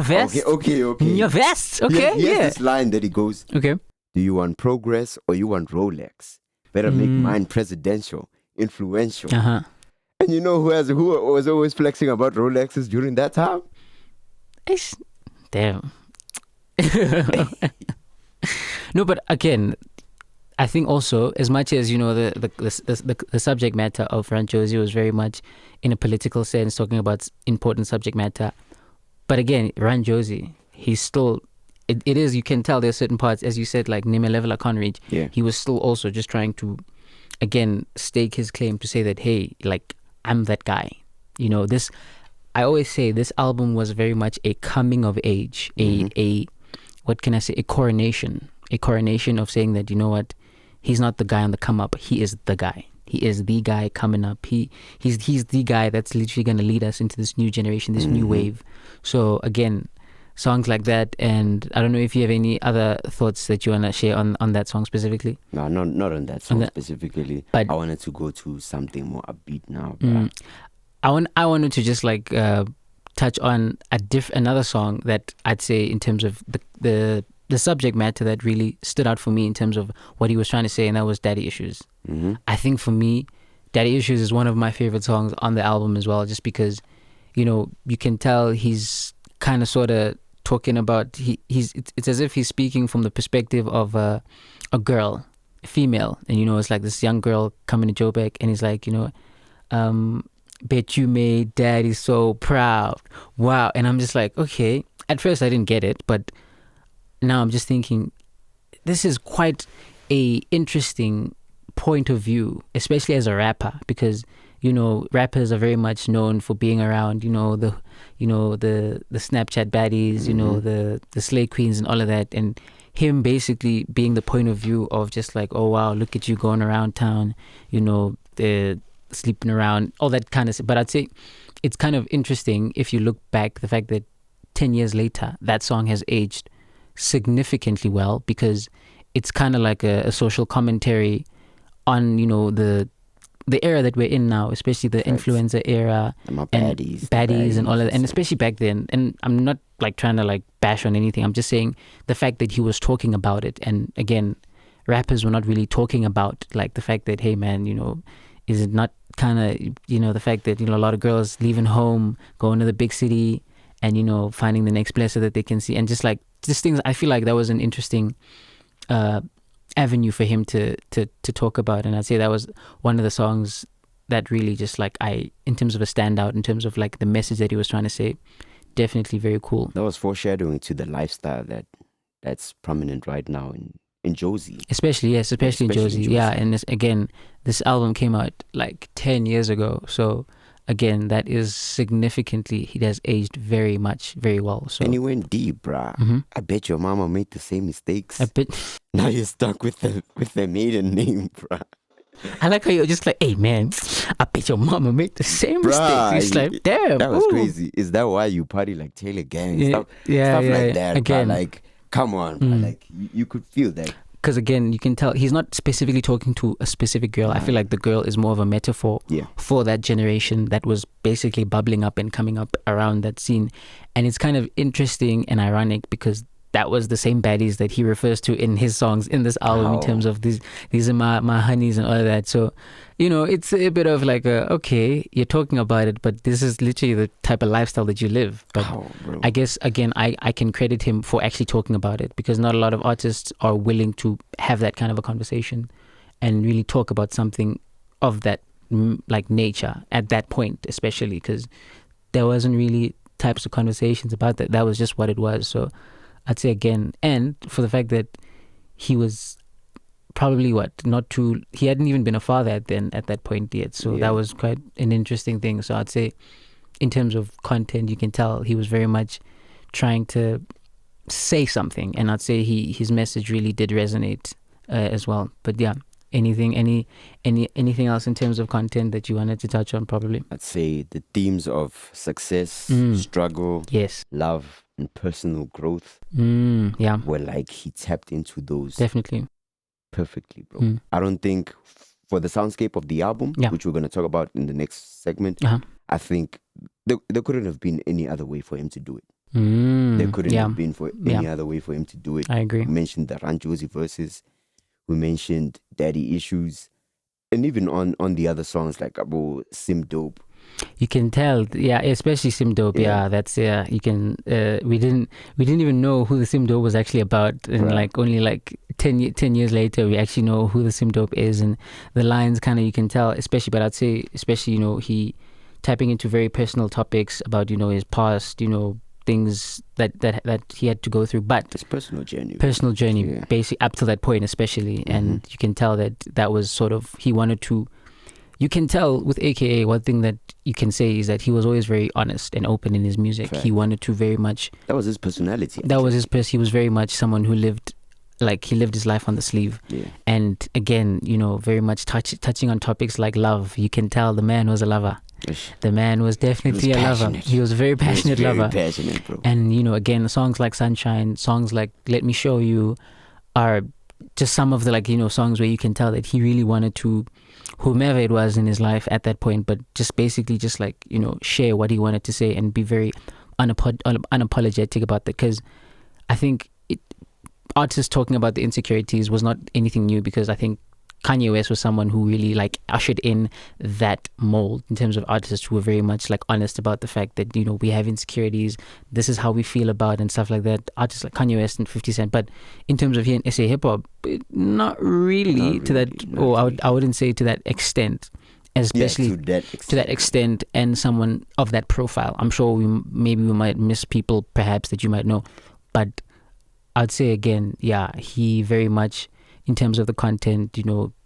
S1: vest.
S2: Okay.
S1: New vest. Okay,
S2: He has this line that he goes,
S1: okay.
S2: Do you want progress or you want Rolex? Better make mine presidential, influential. And you know who was always flexing about Rolexes during that time?
S1: Damn. No, but again, I think also, as much as the subject matter of Run Josie was very much in a political sense, talking about important subject matter. But again, Run Josie, he's still, it is, you can tell there's certain parts, as you said, like name a level I can't reach.
S2: Yeah.
S1: He was still also just trying to, again, stake his claim to say that, hey, like, I'm that guy. I always say this album was very much a coming of age, a what can I say, a coronation of saying that, you know what, he's not the guy on the come up. He is the guy. He is the guy coming up. He's the guy that's literally going to lead us into this new generation, this new wave. So again, songs like that. And I don't know if you have any other thoughts that you want to share on that song specifically.
S2: No, not on that song specifically. But I wanted to go to something more upbeat now.
S1: I wanted to just like touch on another song that I'd say in terms of the subject matter that really stood out for me in terms of what he was trying to say, and that was Daddy Issues. I think for me, Daddy Issues is one of my favorite songs on the album as well, just because, you can tell he's kind of sort of talking about, it's as if he's speaking from the perspective of a girl, a female, and, it's like this young girl coming to Joburg, and he's like, bet you made daddy so proud. Wow. And I'm just like, okay, at first I didn't get it, but now I'm just thinking this is quite a interesting point of view, especially as a rapper, because rappers are very much known for being around the Snapchat baddies, the slay queens and all of that, and him basically being the point of view of just like, oh wow, look at you going around town, the sleeping around, all that kind of stuff. But I'd say it's kind of interesting if you look back, the fact that 10 years later that song has aged significantly well, because it's kind of like a social commentary on the era that we're in now, especially the influencer era and baddies and all of that, and especially back then. And I'm not like trying to like bash on anything, I'm just saying the fact that he was talking about it. And again, rappers were not really talking about like the fact that, hey man, Is it not kind of, the fact that, a lot of girls leaving home, going to the big city, and, finding the next blesser that they can see, and just things. I feel like that was an interesting avenue for him to talk about, and I'd say that was one of the songs that really just like in terms of a standout, in terms of like the message that he was trying to say, definitely very cool.
S2: That was foreshadowing to the lifestyle that's prominent right now in Josie.
S1: Especially in Josie. Yeah, and again, this album came out like 10 years ago. So again, that is significantly, he has aged very well. So,
S2: and he went deep, bruh.
S1: Mm-hmm.
S2: I bet your mama made the same mistakes.
S1: a bit.
S2: Now you're stuck with the maiden name, bruh.
S1: I like how you're just like, hey man, I bet your mama made the same
S2: Bruh,
S1: mistakes. It's like, damn.
S2: That was
S1: ooh.
S2: crazy. Is that why you party like Taylor Gang?
S1: Yeah,
S2: Stuff
S1: yeah,
S2: like that.
S1: Again.
S2: Bruh. Like, come on, bruh. Like you could feel that.
S1: Because again, you can tell he's not specifically talking to a specific girl. I feel like the girl is more of a metaphor for that generation that was basically bubbling up and coming up around that scene. And it's kind of interesting and ironic because that was the same baddies that he refers to in his songs in this album, in terms of these are my honeys and all of that. So, it's a bit of like, okay, you're talking about it, but this is literally the type of lifestyle that you live. But I guess, again, I can credit him for actually talking about it, because not a lot of artists are willing to have that kind of a conversation and really talk about something of that like nature at that point, especially because there wasn't really types of conversations about that. That was just what it was. So I'd say again, and for the fact that he was probably he hadn't even been a father at that point yet. So that was quite an interesting thing. So I'd say in terms of content, you can tell he was very much trying to say something, and I'd say his message really did resonate as well. But yeah, anything else in terms of content that you wanted to touch on? Probably
S2: I'd say the themes of success, struggle, love, and personal growth were like he tapped into those
S1: definitely
S2: perfectly, bro. I don't think for the soundscape of the album, which we're going to talk about in the next segment, I think there couldn't have been any other way for him to do it. There couldn't have been any other way for him to do it.
S1: I agree.
S2: We mentioned the Run Josie verses, we mentioned Daddy Issues, and even on the other songs like Abo Sim Dope.
S1: You can tell, especially Sim Dope. That's you can. We didn't even know who the Sim Dope was actually about, and like only like 10 years later, we actually know who the Sim Dope is, and the lines kind of you can tell, especially. But I'd say, especially he tapping into very personal topics about his past, things that he had to go through, but
S2: it's personal journey,
S1: basically up to that point, especially, and you can tell that was sort of he wanted to. You can tell with AKA, one thing that you can say is that he was always very honest and open in his music. He wanted to very much.
S2: That was his personality.
S1: He was very much someone who lived his life on the sleeve. Yeah. And again, very much touching on topics like love. You can tell the man was a lover. The man was definitely a lover. He was a very passionate lover.
S2: Passionate, bro.
S1: And again, songs like Sunshine, songs like Let Me Show You are just some of the songs where you can tell that he really wanted to, whomever it was in his life at that point, but just basically just share what he wanted to say and be very unapologetic about that. Because I think artists talking about the insecurities was not anything new, because I think Kanye West was someone who really ushered in that mold in terms of artists who were very much honest about the fact that we have insecurities, this is how we feel about and stuff like that. Artists like Kanye West and 50 Cent. But in terms of here in SA hip hop, not really to that, or I wouldn't say to that extent, especially to that extent, and someone of that profile. I'm sure maybe we might miss people perhaps that you might know, but I'd say again, he very much, in terms of the content,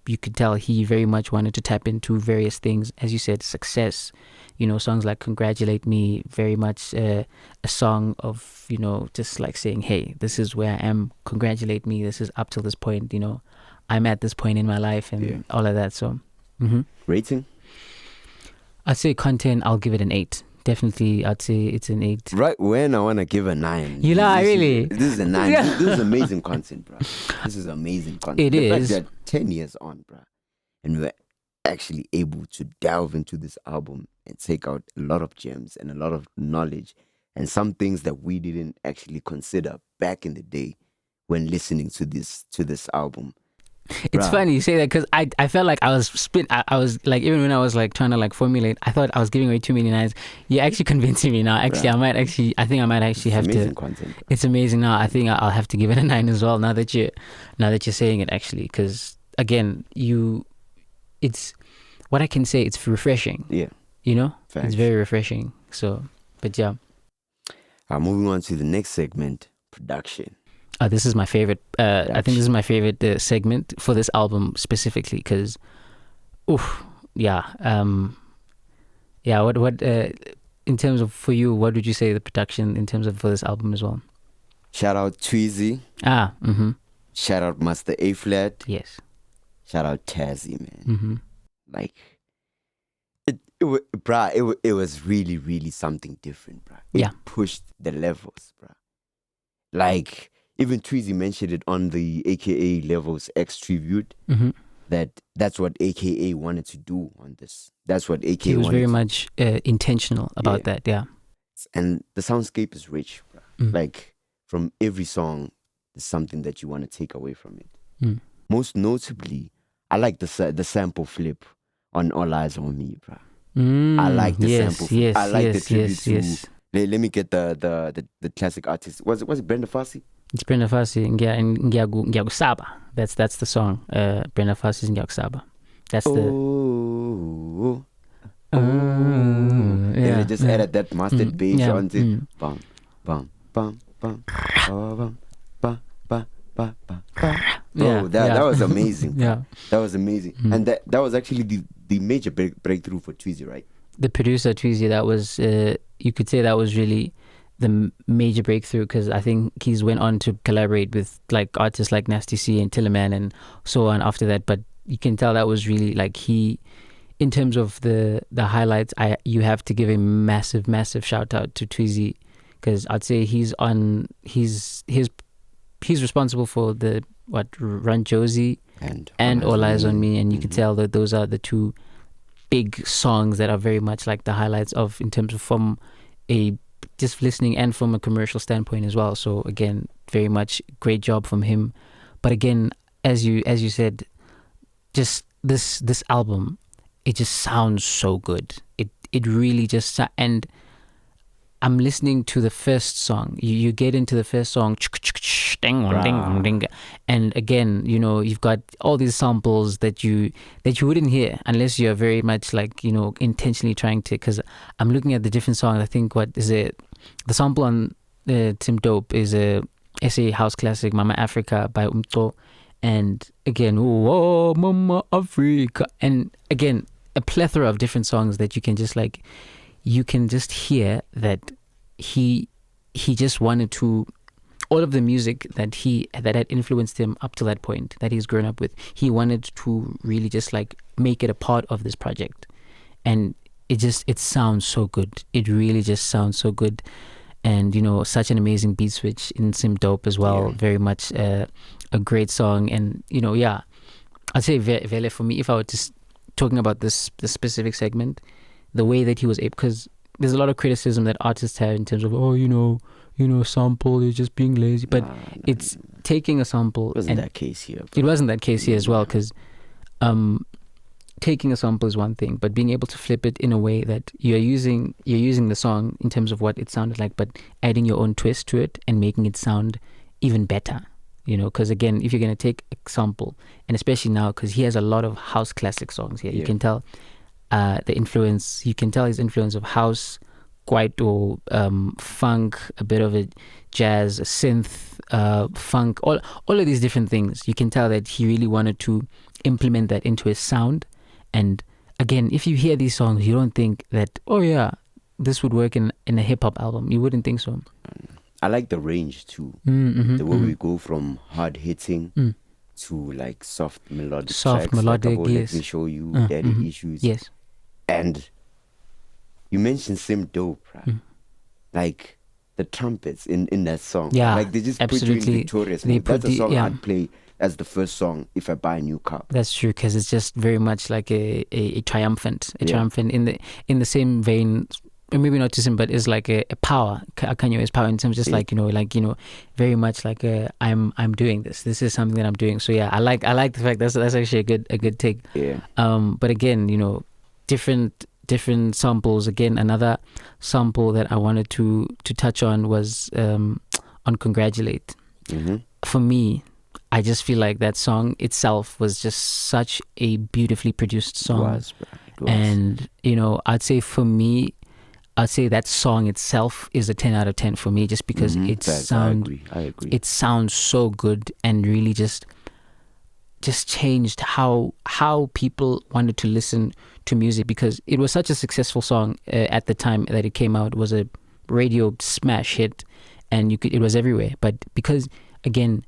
S1: you could tell he very much wanted to tap into various things. As you said, success, songs like Congratulate Me, very much a song of, just saying, hey, this is where I am, congratulate me, this is up till this point, I'm at this point in my life and all of that. So,
S2: Rating?
S1: I'd say content, I'll give it an 8. Definitely, I'd say it's an 8.
S2: Right when I want to give a 9.
S1: You lie, really?
S2: This is a 9. This is amazing content, bro. This is amazing content.
S1: It is.
S2: Fact that 10 years on, bro, and we're actually able to delve into this album and take out a lot of gems and a lot of knowledge and some things that we didn't actually consider back in the day when listening to this album.
S1: It's
S2: Bruh.
S1: funny you say that because I felt like I was I was like, even when I was like trying to like formulate, I thought I was giving away too many lines. You're actually convincing me now. Actually,
S2: Bruh.
S1: I think I might actually
S2: It's
S1: have
S2: amazing
S1: to.
S2: content, bro.
S1: It's amazing now. I think I'll have to give it a 9 as well. Now that you're saying it, actually, because again, it's what I can say. It's refreshing.
S2: Yeah,
S1: You know,
S2: facts.
S1: it's very refreshing. So, but yeah.
S2: Moving on to the next segment, production.
S1: This is my favorite. I think this is my favorite segment for this album specifically because, yeah, yeah. What in terms of for you, what would you say the production in terms of for this album as well?
S2: Shout out Tweezy. Shout out Master A Flat.
S1: Yes.
S2: Shout out Tazzy, man. Like, it was really, really something different, bruh. It pushed the levels, bruh. Like, even Tweezy mentioned it on the AKA Levels X tribute, that's what AKA wanted to do on this. That's what AKA
S1: he was
S2: wanted
S1: very much intentional about that, yeah.
S2: And the soundscape is rich, bruh. Like, from every song, there's something that you want to take away from it. Most notably, I like the sample flip on All Eyes on Me, bruh. I like the sample flip. I like the tribute to... Let me get the classic artist. Was it Brenda Fassie?
S1: It's Brenda Fassie and Ngiyagusaba. That's the song. Brenda Fassie's Ngiyagusaba. That's the.
S2: They just added that mastered bass onto it. Bum bum bum bum bum bum bum bum bum. Oh, that was amazing.
S1: Yeah,
S2: that was amazing, and that was actually the major breakthrough for Tweezy, right?
S1: The producer Tweezy, that was you could say that was really the major breakthrough because I think he's went on to collaborate with like artists like Nasty C and Tillerman and so on after that. But you can tell that was really like in terms of the highlights, you have to give a massive shout out to Tweezy because I'd say he's responsible for the Run Josie and All Eyes on Me, and you can tell that those are the two big songs that are very much like the highlights of in terms of from a just listening and from a commercial standpoint as well. So again, very much great job from him. But again, as you said, just this album, it just sounds so good. It really just, and I'm listening to the first song. You get into the first song, and again, you know, you've got all these samples that you wouldn't hear unless you're very much like, you know, intentionally trying to. Because I'm looking at the different songs. I think what is it? The sample on Tim Dope is a SA house classic, Mama Africa by Umto, and again, oh Mama Africa, and again, a plethora of different songs that you can just like. You can just hear that he just wanted to, all of the music that had influenced him up to that point that he's grown up with, he wanted to really just like make it a part of this project, and it sounds so good. It really just sounds so good, and you know, such an amazing beat switch in Sim Dope as well. Very much a great song, and you know, yeah, I'd say Vele for me, if I were just talking about this specific segment. The way that he was able, because there's a lot of criticism that artists have in terms of, oh, you know, sample, you're just being lazy. But it's taking a sample.
S2: It wasn't that case here.
S1: It wasn't that case here as well, because taking a sample is one thing, but being able to flip it in a way that you're using the song in terms of what it sounded like, but adding your own twist to it and making it sound even better. You know, because again, if you're going to take a sample, and especially now, because he has a lot of house classic songs here, you can tell. The influence, you can tell his influence of house, kwaito, funk, a bit of it, jazz, synth, funk, all of these different things. You can tell that he really wanted to implement that into his sound. And again, if you hear these songs, you don't think that, oh yeah, this would work in a hip hop album. You wouldn't think so.
S2: I like the range too. The way we go from hard hitting to like soft melodic tracks,
S1: melodic,
S2: like,
S1: yes.
S2: Let me show you Daddy Issues.
S1: Yes.
S2: And you mentioned Sim Dope, right? Like the trumpets in that song.
S1: Yeah,
S2: like they just
S1: absolutely.
S2: put you in victorious mode. That's a song I'd play as the first song if I buy a new car.
S1: That's true, because it's just very much like a triumphant in the same vein. maybe not too simple, but is like a power. Kanye West power in terms of just like very much like I'm doing this. This is something that I'm doing. So yeah, I like the fact that's actually a good take.
S2: Yeah.
S1: But again, different samples. Again, another sample that I wanted to touch on was on Congratulate.
S2: Mm-hmm.
S1: For me, I just feel like that song itself was just such a beautifully produced song.
S2: It was.
S1: And I'd say for me, I'd say that song itself is a 10 out of 10 for me, just because
S2: I agree.
S1: It sounds so good, and really just changed how people wanted to listen to music, because it was such a successful song at the time that it came out. It was a radio smash hit, and it was everywhere. But because, again,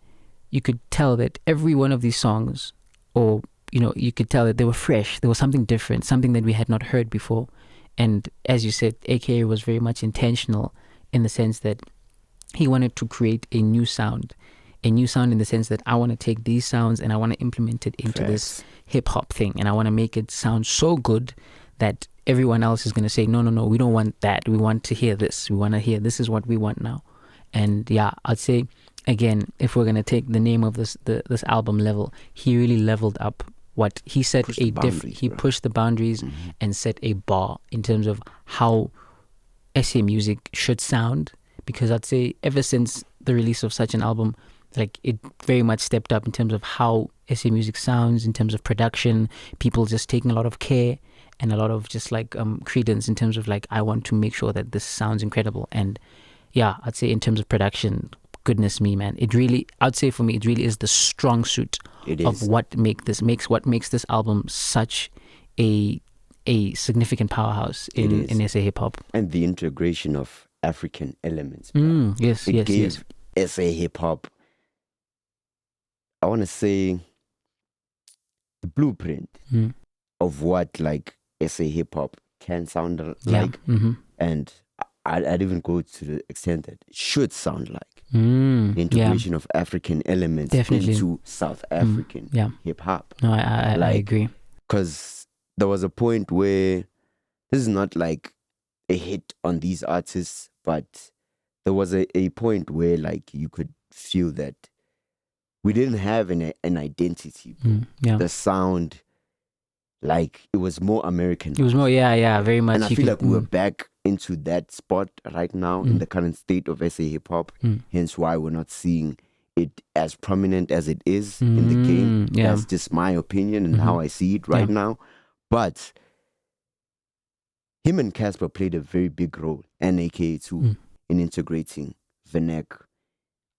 S1: you could tell that every one of these songs, or you could tell that they were fresh. There was something different, something that we had not heard before. And as you said, AKA was very much intentional in the sense that he wanted to create a new sound in the sense that I want to take these sounds and I want to implement it into this hip hop thing, and I want to make it sound so good that everyone else is going to say, no, we don't want that. We want to hear this. We want to hear, this is what we want now. And yeah, I'd say, again, if we're going to take the name of this album Level, he really leveled up what he set. He pushed the boundaries and set a bar in terms of how SA music should sound, because I'd say ever since the release of such an album, like, it very much stepped up in terms of how SA music sounds, in terms of production, people just taking a lot of care and a lot of just like credence in terms of like, I want to make sure that this sounds incredible. And yeah, I'd say in terms of production, goodness me, man, I'd say for me, it really is the strong suit of what makes this album such a significant powerhouse in SA hip hop.
S2: And the integration of African elements.
S1: Yes.
S2: SA hip hop, I want to say, the blueprint of what like SA hip hop can sound like. And I'd even go to the extent that it should sound like. The integration of African elements into South African hip hop.
S1: No, I agree.
S2: Because there was a point where this is not like a hit on these artists, but there was a point where like you could feel that we didn't have an identity. The sound, like, it was more American.
S1: It was more, very much.
S2: And I feel like we're back into that spot right now in the current state of SA hip hop. Hence why we're not seeing it as prominent as it is in the game. That's just my opinion and how I see it right now. But him and Casper played a very big role, and AKA too, in integrating Vernac,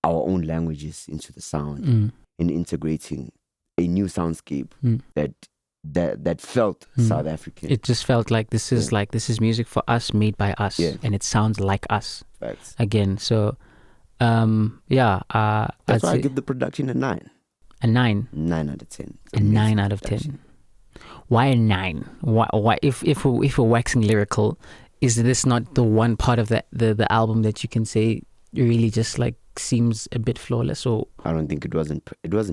S2: our own languages, into the sound, in integrating a new soundscape that felt South African.
S1: It just felt like this is music for us, made by us, and it sounds like us.
S2: Facts.
S1: Again, so
S2: that's why I give the production a 9.
S1: A 9.
S2: 9 out of 10.
S1: A 9 out of 10. Why a 9? Why if we're waxing lyrical, is this not the one part of the album that you can say really just like seems a bit flawless? Or
S2: I don't think it wasn't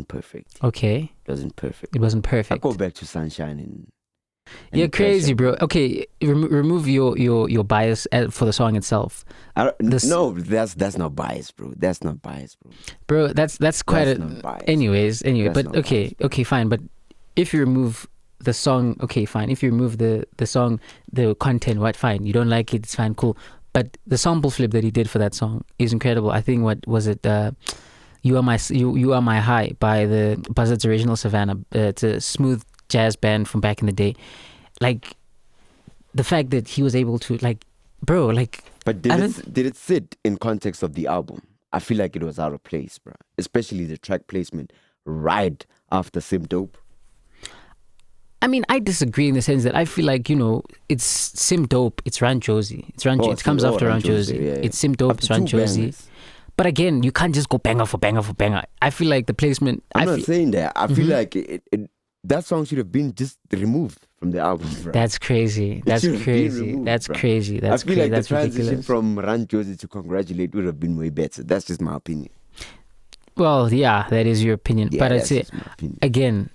S2: perfect.
S1: Okay.
S2: It wasn't perfect. I go back to Sunshine and
S1: you're crazy, bro. Okay, remove your bias for the song itself.
S2: No, that's not bias, bro. That's not bias, bro.
S1: Bro, that's quite
S2: bias.
S1: Anyway,
S2: That's
S1: but okay, fine. But if you remove the song, okay, fine. If you remove the song, the content, what? Fine. You don't like it, it's fine, cool. But the sample flip that he did for that song is incredible. I think, what was it? You Are My High by the Buzzard's Original Savannah. It's a smooth jazz band from back in the day. Like, the fact that he was able to, like, bro, like.
S2: But did it sit in context of the album? I feel like it was out of place, bro. Especially the track placement right after Sim Dope.
S1: I mean, I disagree in the sense that I feel like, it's Sim Dope, it's Run Josie. It comes after Run Josie. Yeah. It's Sim Dope, it's Run Josie. But again, you can't just go banger for banger for banger. I feel like the placement.
S2: I'm not saying that. I feel like that song should have been just removed from the album, bro.
S1: That's crazy. That's crazy. That's crazy. I
S2: feel like the transition from Run Josie to Congratulate would have been way better. That's just my opinion.
S1: Well, yeah, that is your opinion.
S2: Yeah,
S1: but I'd say, again,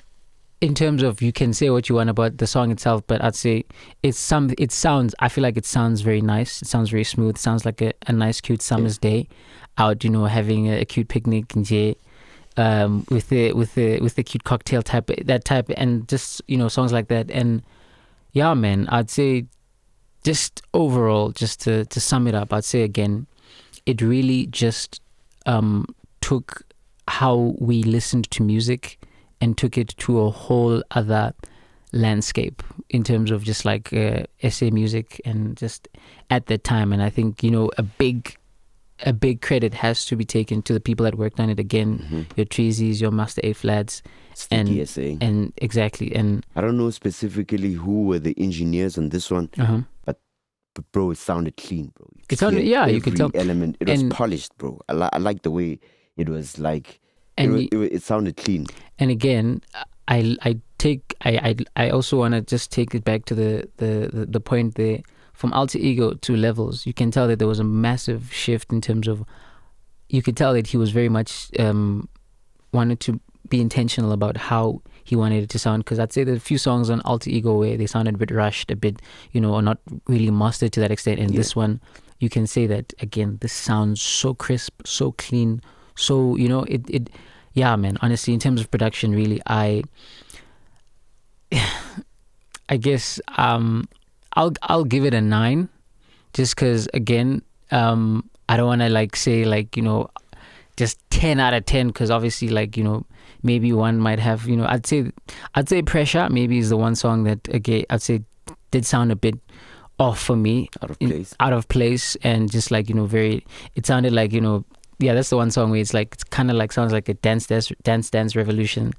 S1: in terms of, you can say what you want about the song itself, but I'd say I feel like it sounds very nice. It sounds very smooth. It sounds like a nice, cute summer's day out, having a cute picnic and with the cute cocktail type, and just, songs like that. And yeah, man, I'd say just overall, just to sum it up, I'd say again, it really just took how we listened to music and took it to a whole other landscape in terms of just like SA music and just at that time. And I think, a big credit has to be taken to the people that worked on it. Again, your Treesies, your Master A Flats, and exactly. And
S2: I don't know specifically who were the engineers on this one, but bro, it sounded clean, bro.
S1: It sounded, you could tell.
S2: Element, it was polished, bro. I like the way it was like. It sounded clean.
S1: And again, I also want to just take it back to the point there, from alter ego to levels. You can tell that there was a massive shift in terms of, you could tell that he was very much wanted to be intentional about how he wanted it to sound, because I'd say there's a few songs on alter ego where they sounded a bit rushed, a bit, or not really mastered to that extent. And this one, you can say that again, this sounds so crisp, so clean. So, yeah, man, honestly, in terms of production, really, I guess I'll give it a 9, just because, again, I don't want to say just 10 out of 10, because obviously maybe one might have, I'd say Pressure maybe is the one song that, again, I'd say did sound a bit off for me, out of place, and just it sounded like, that's the one song where it's kind of sounds like a dance revolution,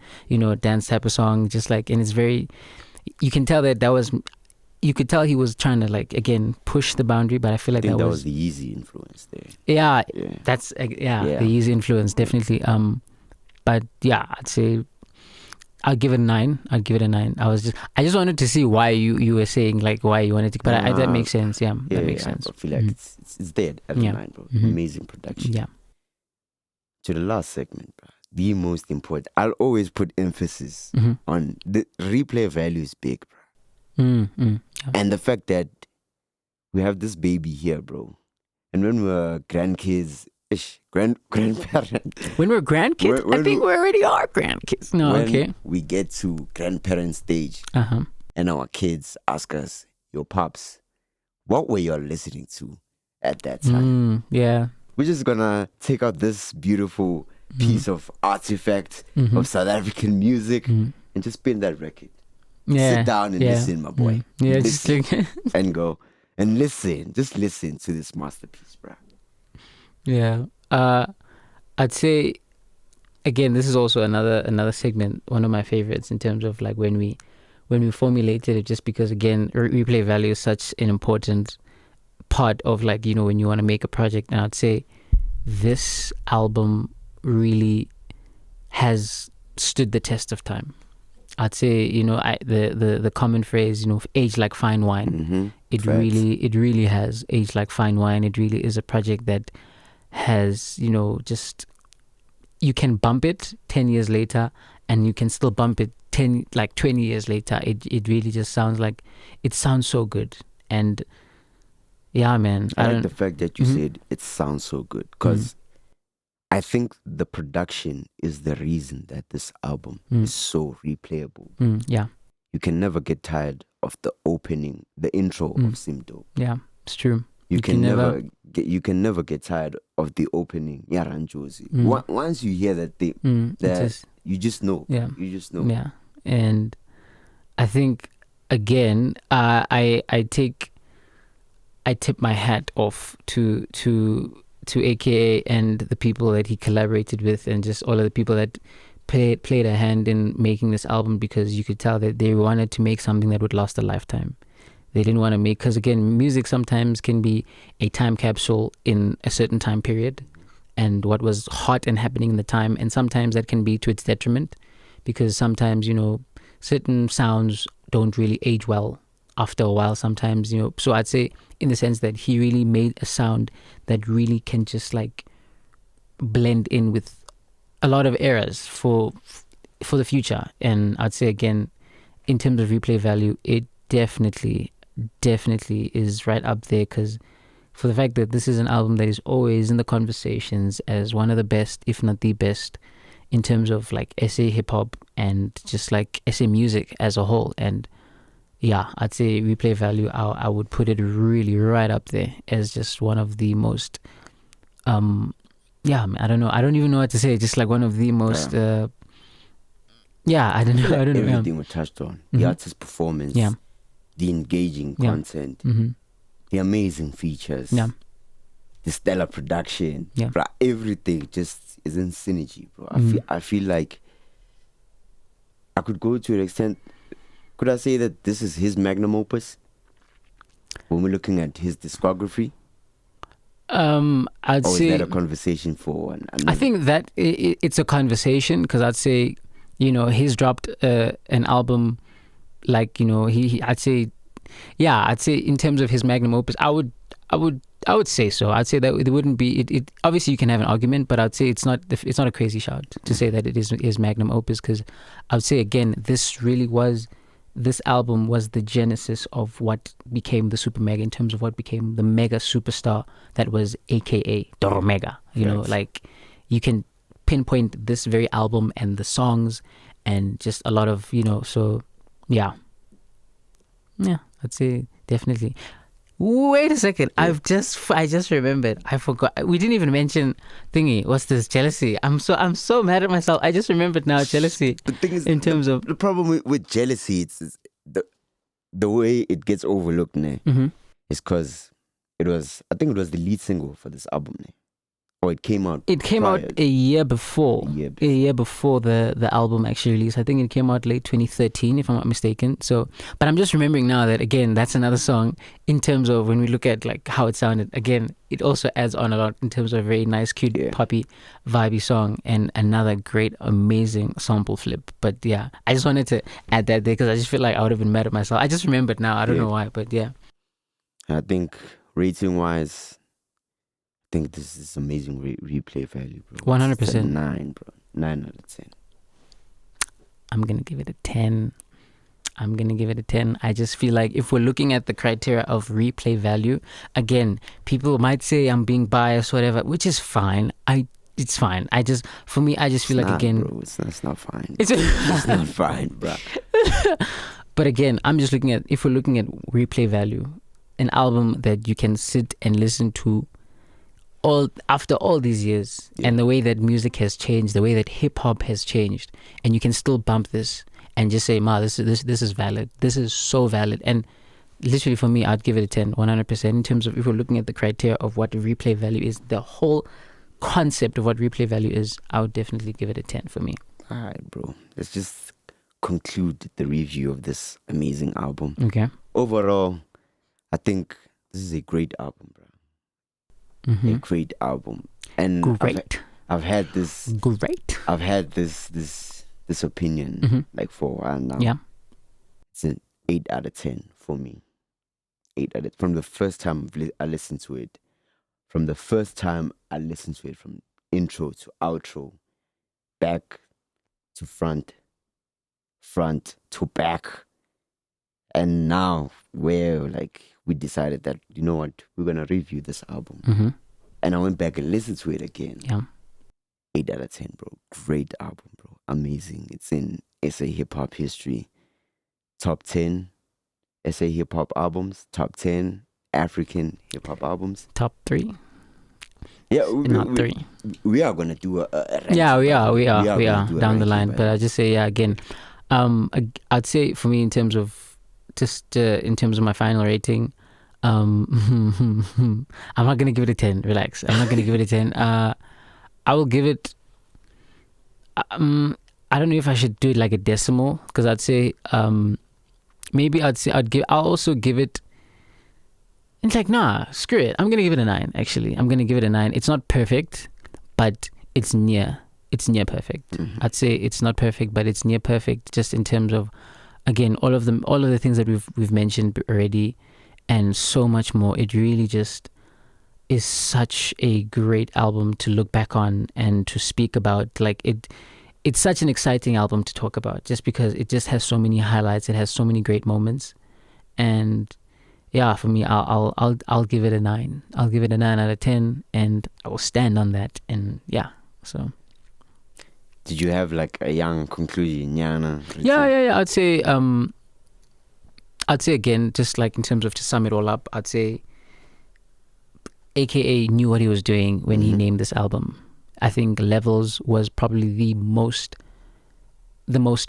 S1: dance type of song, just and it's very, you can tell you could tell he was trying to again push the boundary, but I feel like that was
S2: the easy influence there.
S1: Yeah. That's the easy influence, definitely. But yeah, I'd say I'll give it a 9. I just wanted to see why you were saying why you wanted to, but that makes sense. Yeah, that makes sense.
S2: I feel like it's there at 9, bro. Amazing production.
S1: Yeah.
S2: To the last segment, bro, the most important. I'll always put emphasis on the replay value is big, bro.
S1: Yeah.
S2: And the fact that we have this baby here, bro. And when we're grandkids, grandparents.
S1: When we're grandkids? I think we already are grandkids. No, okay.
S2: We get to grandparent stage and our kids ask us, yo, pops, what were you listening to at that time?
S1: Yeah.
S2: We're just gonna take out this beautiful piece of artifact of South African music and just spin that record. Sit down and listen, my boy.
S1: Yeah,
S2: listen and go and listen. Just listen to this masterpiece, bro.
S1: Yeah. I'd say again, this is also another segment, one of my favorites in terms of when we formulated it, just because again, replay value is such an important part of when you want to make a project. And I'd say this album really has stood the test of time. I'd say the common phrase, age like fine wine. It really has aged like fine wine. It really is a project that has just, you can bump it 10 years later and you can still bump it 20 years later. It really just sounds it sounds so good. And yeah, man,
S2: I like the fact that you said it sounds so good, because I think the production is the reason that this album is so replayable.
S1: Yeah.
S2: You can never get tired of the opening, the intro of Simdo.
S1: Yeah, it's true.
S2: You can never get tired of the opening Yaranjozi. Once you hear that thing, you just know.
S1: Yeah.
S2: You just know.
S1: Yeah. And I think again, I tip my hat off to AKA and the people that he collaborated with, and just all of the people that played a hand in making this album, because you could tell that they wanted to make something that would last a lifetime. They didn't want to make, because again, music sometimes can be a time capsule in a certain time period and what was hot and happening in the time, and sometimes that can be to its detriment, because sometimes certain sounds don't really age well after a while sometimes, so I'd say in the sense that he really made a sound that really can just blend in with a lot of eras for for the future. And I'd say again, in terms of replay value, it definitely is right up there, because for the fact that this is an album that is always in the conversations as one of the best, if not the best, in terms of like SA hip hop and just like SA music as a whole. And yeah, I'd say replay value, I would put it really right up there as just one of the most yeah, I don't know, I don't even know what to say, just like one of the most I don't know,
S2: Like
S1: I don't know.
S2: everything we touched on, the artist performance, the engaging content, the amazing features, the stellar production, bro, everything just is in synergy, bro. I feel like I could go to an extent. Could I say that this is his magnum opus when we're looking at his discography?
S1: I'd say,
S2: is that a conversation for another?
S1: I think that it's a conversation, because I'd say, you know, he's dropped an album, like, you know, I'd say in terms of his magnum opus, I would say so. I'd say that it wouldn't be it. Obviously, you can have an argument, but I'd say it's not a crazy shout to say that it is his magnum opus, because I would say again, this album was the genesis of what became the super mega, in terms of what became the mega superstar that was AKA Doro Mega. You know, like, you can pinpoint this very album and the songs and just a lot of, you know, so yeah, I'd say definitely. Wait a second, I just remembered, I forgot, we didn't even mention thingy. What's this? Jealousy. I'm so mad at myself. I just remembered now, Jealousy.
S2: The thing is,
S1: in terms of
S2: the problem with Jealousy, it's the way it gets overlooked, is because I think it was the lead single for this album, or it came out.
S1: It came out a year before. A year before the album actually released. I think it came out late 2013, if I'm not mistaken. So, but I'm just remembering now that, again, that's another song in terms of when we look at like how it sounded. Again, it also adds on a lot in terms of a very nice, cute, poppy, vibey song, and another great, amazing sample flip. But yeah, I just wanted to add that there, because I just feel like I would have been mad at myself. I just remembered now. I don't know why, but yeah.
S2: I think rating wise, I think this is amazing replay value, bro.
S1: 100%.
S2: 9, bro. 9 out of 10.
S1: I'm gonna give it a 10. I just feel like if we're looking at the criteria of replay value, again, people might say I'm being biased, whatever, which is fine. It's fine. I just feel like, again,
S2: bro, it's not fine. It's not fine, bro.
S1: But again, I'm just looking at, if we're looking at replay value, an album that you can sit and listen to after all these years, and the way that music has changed, the way that hip hop has changed, and you can still bump this and just say, this is valid. This is so valid. And literally for me, I'd give it a 10, 100%. In terms of, if we're looking at the criteria of what replay value is, the whole concept of what replay value is, I would definitely give it a 10 for me.
S2: All right, bro. Let's just conclude the review of this amazing album.
S1: Okay.
S2: Overall, I think this is a great album, bro. A great album. And I've had this opinion like for a while now.
S1: Yeah.
S2: It's an 8 out of 10 for me. 8 out of, from the first time I listened to it. From intro to outro, back to front to back. And now where like we decided that, you know what, we're gonna review this album. And I went back and listened to it again.
S1: Yeah.
S2: 8 out of 10, bro. Great album, bro. Amazing. It's in SA hip hop history. Top 10 SA hip hop albums. Top 10 African hip hop albums.
S1: Top 3.
S2: Yeah,
S1: not 3.
S2: We are gonna do a ranking.
S1: Yeah, we are down the line. But I just say, again, I'd say for me, in terms of my final rating, I'm not gonna give it a 10. Relax. I'm not gonna give it a 10. I will give it. I don't know if I should do it like a decimal, because I'd say maybe I'll also give it. It's like, nah, screw it. I'm gonna give it a 9. Actually, I'm gonna give it a 9. It's not perfect, but it's near perfect. I'd say it's not perfect, but it's near perfect, just in terms of, again, all of the things that we've mentioned already, and so much more. It really just is such a great album to look back on and to speak about. Like, it's such an exciting album to talk about, just because it just has so many highlights. It has so many great moments, and yeah, for me, I'll give it a 9. I'll give it a 9 out of 10, and I will stand on that. And yeah, so
S2: Did you have like a young conclusion, Yana?
S1: yeah. I'd say again, just like in terms of to sum it all up, I'd say AKA knew what he was doing when he named this album. I think Levels was probably the most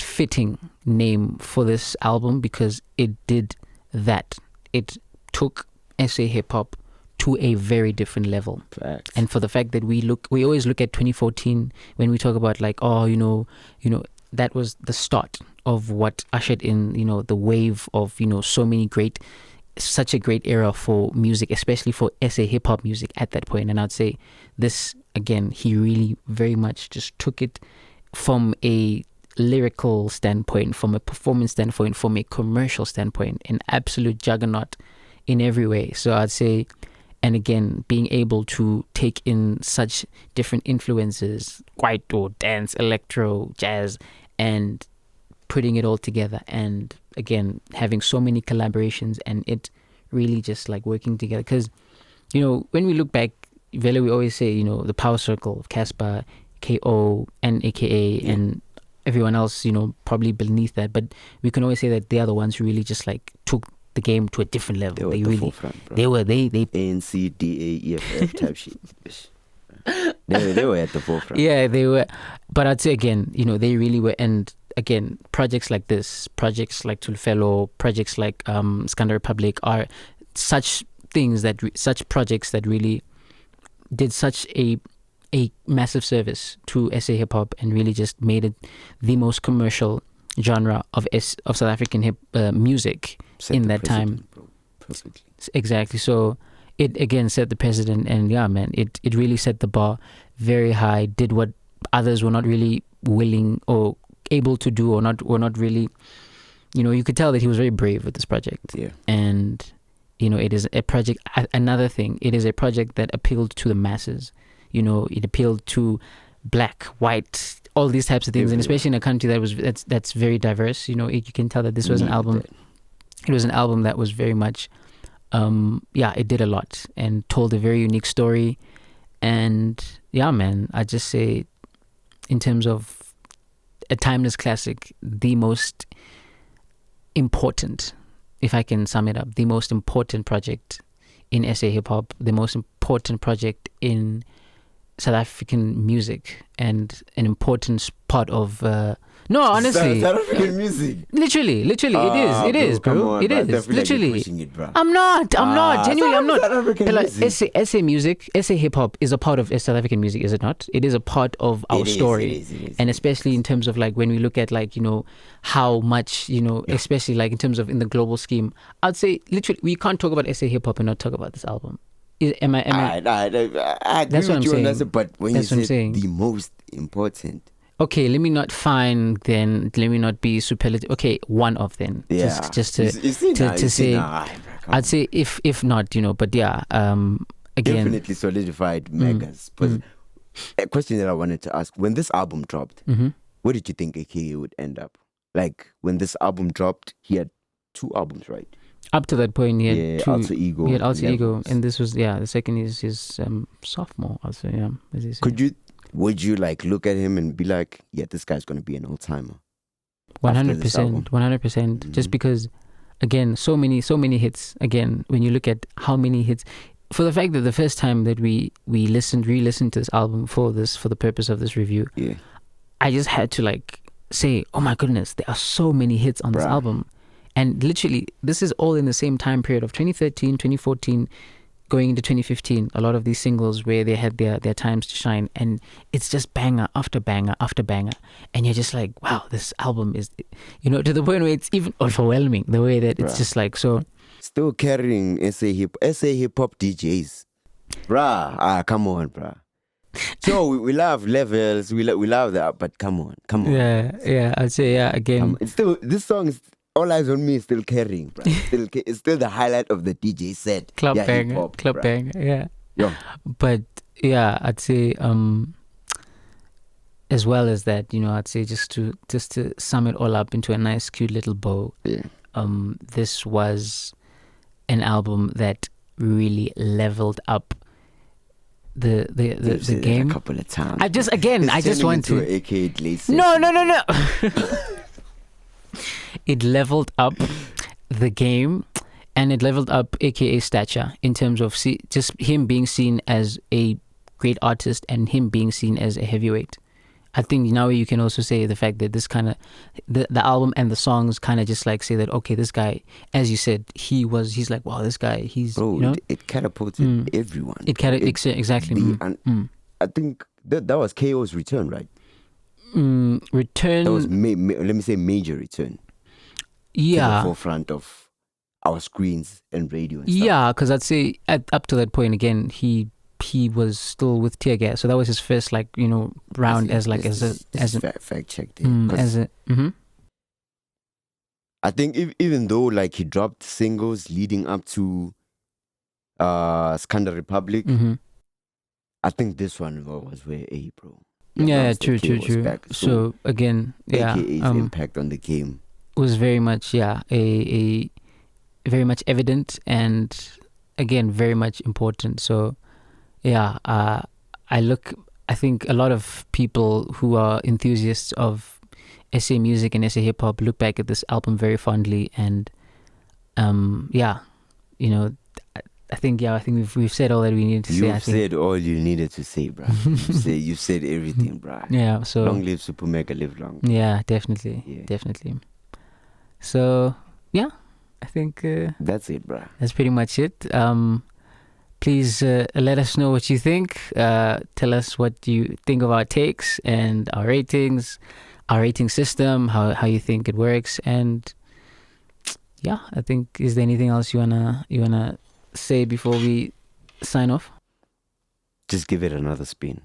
S1: fitting name for this album, because it did that. It took SA hip hop to a very different level.
S2: Facts.
S1: And for the fact that we always look at 2014 when we talk about like, oh, that was the start of what ushered in, the wave of, such a great era for music, especially for SA hip hop music at that point. And I'd say this, again, he really very much just took it from a lyrical standpoint, from a performance standpoint, from a commercial standpoint, an absolute juggernaut in every way. So I'd say, and again, being able to take in such different influences, kwaito, dance, electro, jazz, and putting it all together, and again having so many collaborations, and it really just like working together. Because when we look back, Vele, we always say the power circle of Casper, KO, and AKA, and everyone else probably beneath that, but we can always say that they are the ones who really just like took the game to a different level.
S2: They were at the forefront, bro.
S1: They
S2: ANCDAEFF type shit. They were at the forefront.
S1: Yeah, they were. But I'd say again, they really were. And again, projects like this, projects like Tulfelo, projects like Skanda Republic are such projects that really did such a massive service to SA hip hop, and really just made it the most commercial genre of South African music in that time.
S2: Bro. Perfectly.
S1: Exactly. So it again set the precedent, and yeah, man, it really set the bar very high. Did what others were not really willing or able to do, or not really. You could tell that he was very brave with this project.
S2: Yeah.
S1: And it is a project. Another thing, it is a project that appealed to the masses. It appealed to black, white, all these types of things, and especially in a country that's very diverse. You can tell that this was an album. It was an album that was very much, it did a lot and told a very unique story. And yeah, man, I just say, in terms of a timeless classic, the most important, if I can sum it up, the most important project in SA hip hop, the most important project in South African music, and an important part of no, honestly,
S2: South African music.
S1: Literally, it is, bro. It is literally. I'm not. Genuinely, I'm not. SA music, SA hip hop is a part of South African music, is it not? It is a part of our story, and especially in terms of like when we look at like how much especially like in terms of in the global scheme, I'd say literally we can't talk about SA hip hop and not talk about this album. Am I?
S2: I agree
S1: that's what
S2: with you
S1: I'm
S2: on
S1: saying.
S2: that, but when
S1: That's
S2: you
S1: what I'm
S2: say
S1: saying.
S2: the most important,
S1: okay, let me not be superlative. Okay, one of them.
S2: yeah,
S1: Just to say, I'd say if not, but yeah, again,
S2: definitely solidified megas. But a question that I wanted to ask: when this album dropped, where did you think AKA would end up? Like when this album dropped, he had 2 albums, right?
S1: Up to that point, he had 2.
S2: Alter Ego.
S1: He had Alter Ego,
S2: Levels.
S1: and this was the second is his sophomore. I'll say, yeah. As he said.
S2: Would you like look at him and be like, yeah, this guy's gonna be an old timer?
S1: 100%, 100%. Just because, again, so many hits. Again, when you look at how many hits, for the fact that the first time that we re-listened to this album for the purpose of this review,
S2: Yeah.
S1: I just had to like say, oh my goodness, there are so many hits on this album. And literally, this is all in the same time period of 2013, 2014, going into 2015. A lot of these singles where they had their times to shine. And it's just banger after banger after banger. And you're just like, wow, this album is, to the point where it's even overwhelming. The way that it's just like, so.
S2: Still carrying SA hip hop DJs. Come on, bruh. So we love Levels, we love that, but come on.
S1: Yeah, I'd say, again.
S2: It's still, this song is, All Eyes on Me is still carrying, bro. It's still the highlight of the DJ set.
S1: Club banger,
S2: hip-hop,
S1: club
S2: bruh.
S1: banger, yeah.
S2: Yeah.
S1: But yeah, I'd say as well as that, I'd say just to sum it all up into a nice, cute little bow.
S2: Yeah.
S1: This was an album that really leveled up the game
S2: a couple of times.
S1: I just want to
S2: AKA L.E.S.
S1: no. It leveled up the game, and it leveled up AKA stature in terms of just him being seen as a great artist and him being seen as a heavyweight. I think now you can also say the fact that this kind of the album and the songs kind of just like say that, okay, this guy, as you said, he's like, wow, this guy, he's,
S2: bro, it catapulted everyone.
S1: Exactly.
S2: I think that was KO's return, right?
S1: Return.
S2: That was let me say major return.
S1: Yeah.
S2: To the forefront of our screens and radio and stuff.
S1: Yeah, because I'd say up to that point again, he was still with Tear Gas, so that was his first round as a
S2: fact check there. I think even though he dropped singles leading up to Scandal Republic, I think this one was where bro.
S1: Yeah, true. So again,
S2: AKA's impact on the game
S1: was very much a very much evident, and again very much important. So I think a lot of people who are enthusiasts of SA music and SA hip hop look back at this album very fondly, and I think we've said all that we needed to say.
S2: You've said all you needed to say, bro. You said everything, bro.
S1: Yeah. So
S2: long live Super Mega, live long.
S1: Yeah, definitely. So yeah, I think
S2: that's it, bro.
S1: That's pretty much it. Please let us know what you think. Tell us what you think of our takes and our ratings, our rating system, how you think it works, and yeah, I think, is there anything else you wanna say before we sign off?
S2: Just give it another spin.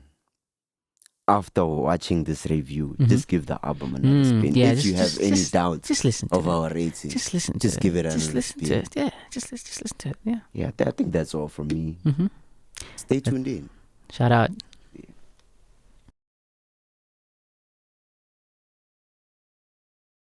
S2: After watching this review, just give the album another spin.
S1: Yeah,
S2: if you have any doubts
S1: just listen to
S2: our rating,
S1: just listen to
S2: just give it another spin.
S1: To it. Yeah, just listen to it. Yeah.
S2: Yeah, I think that's all from me. Stay tuned in.
S1: Shout out.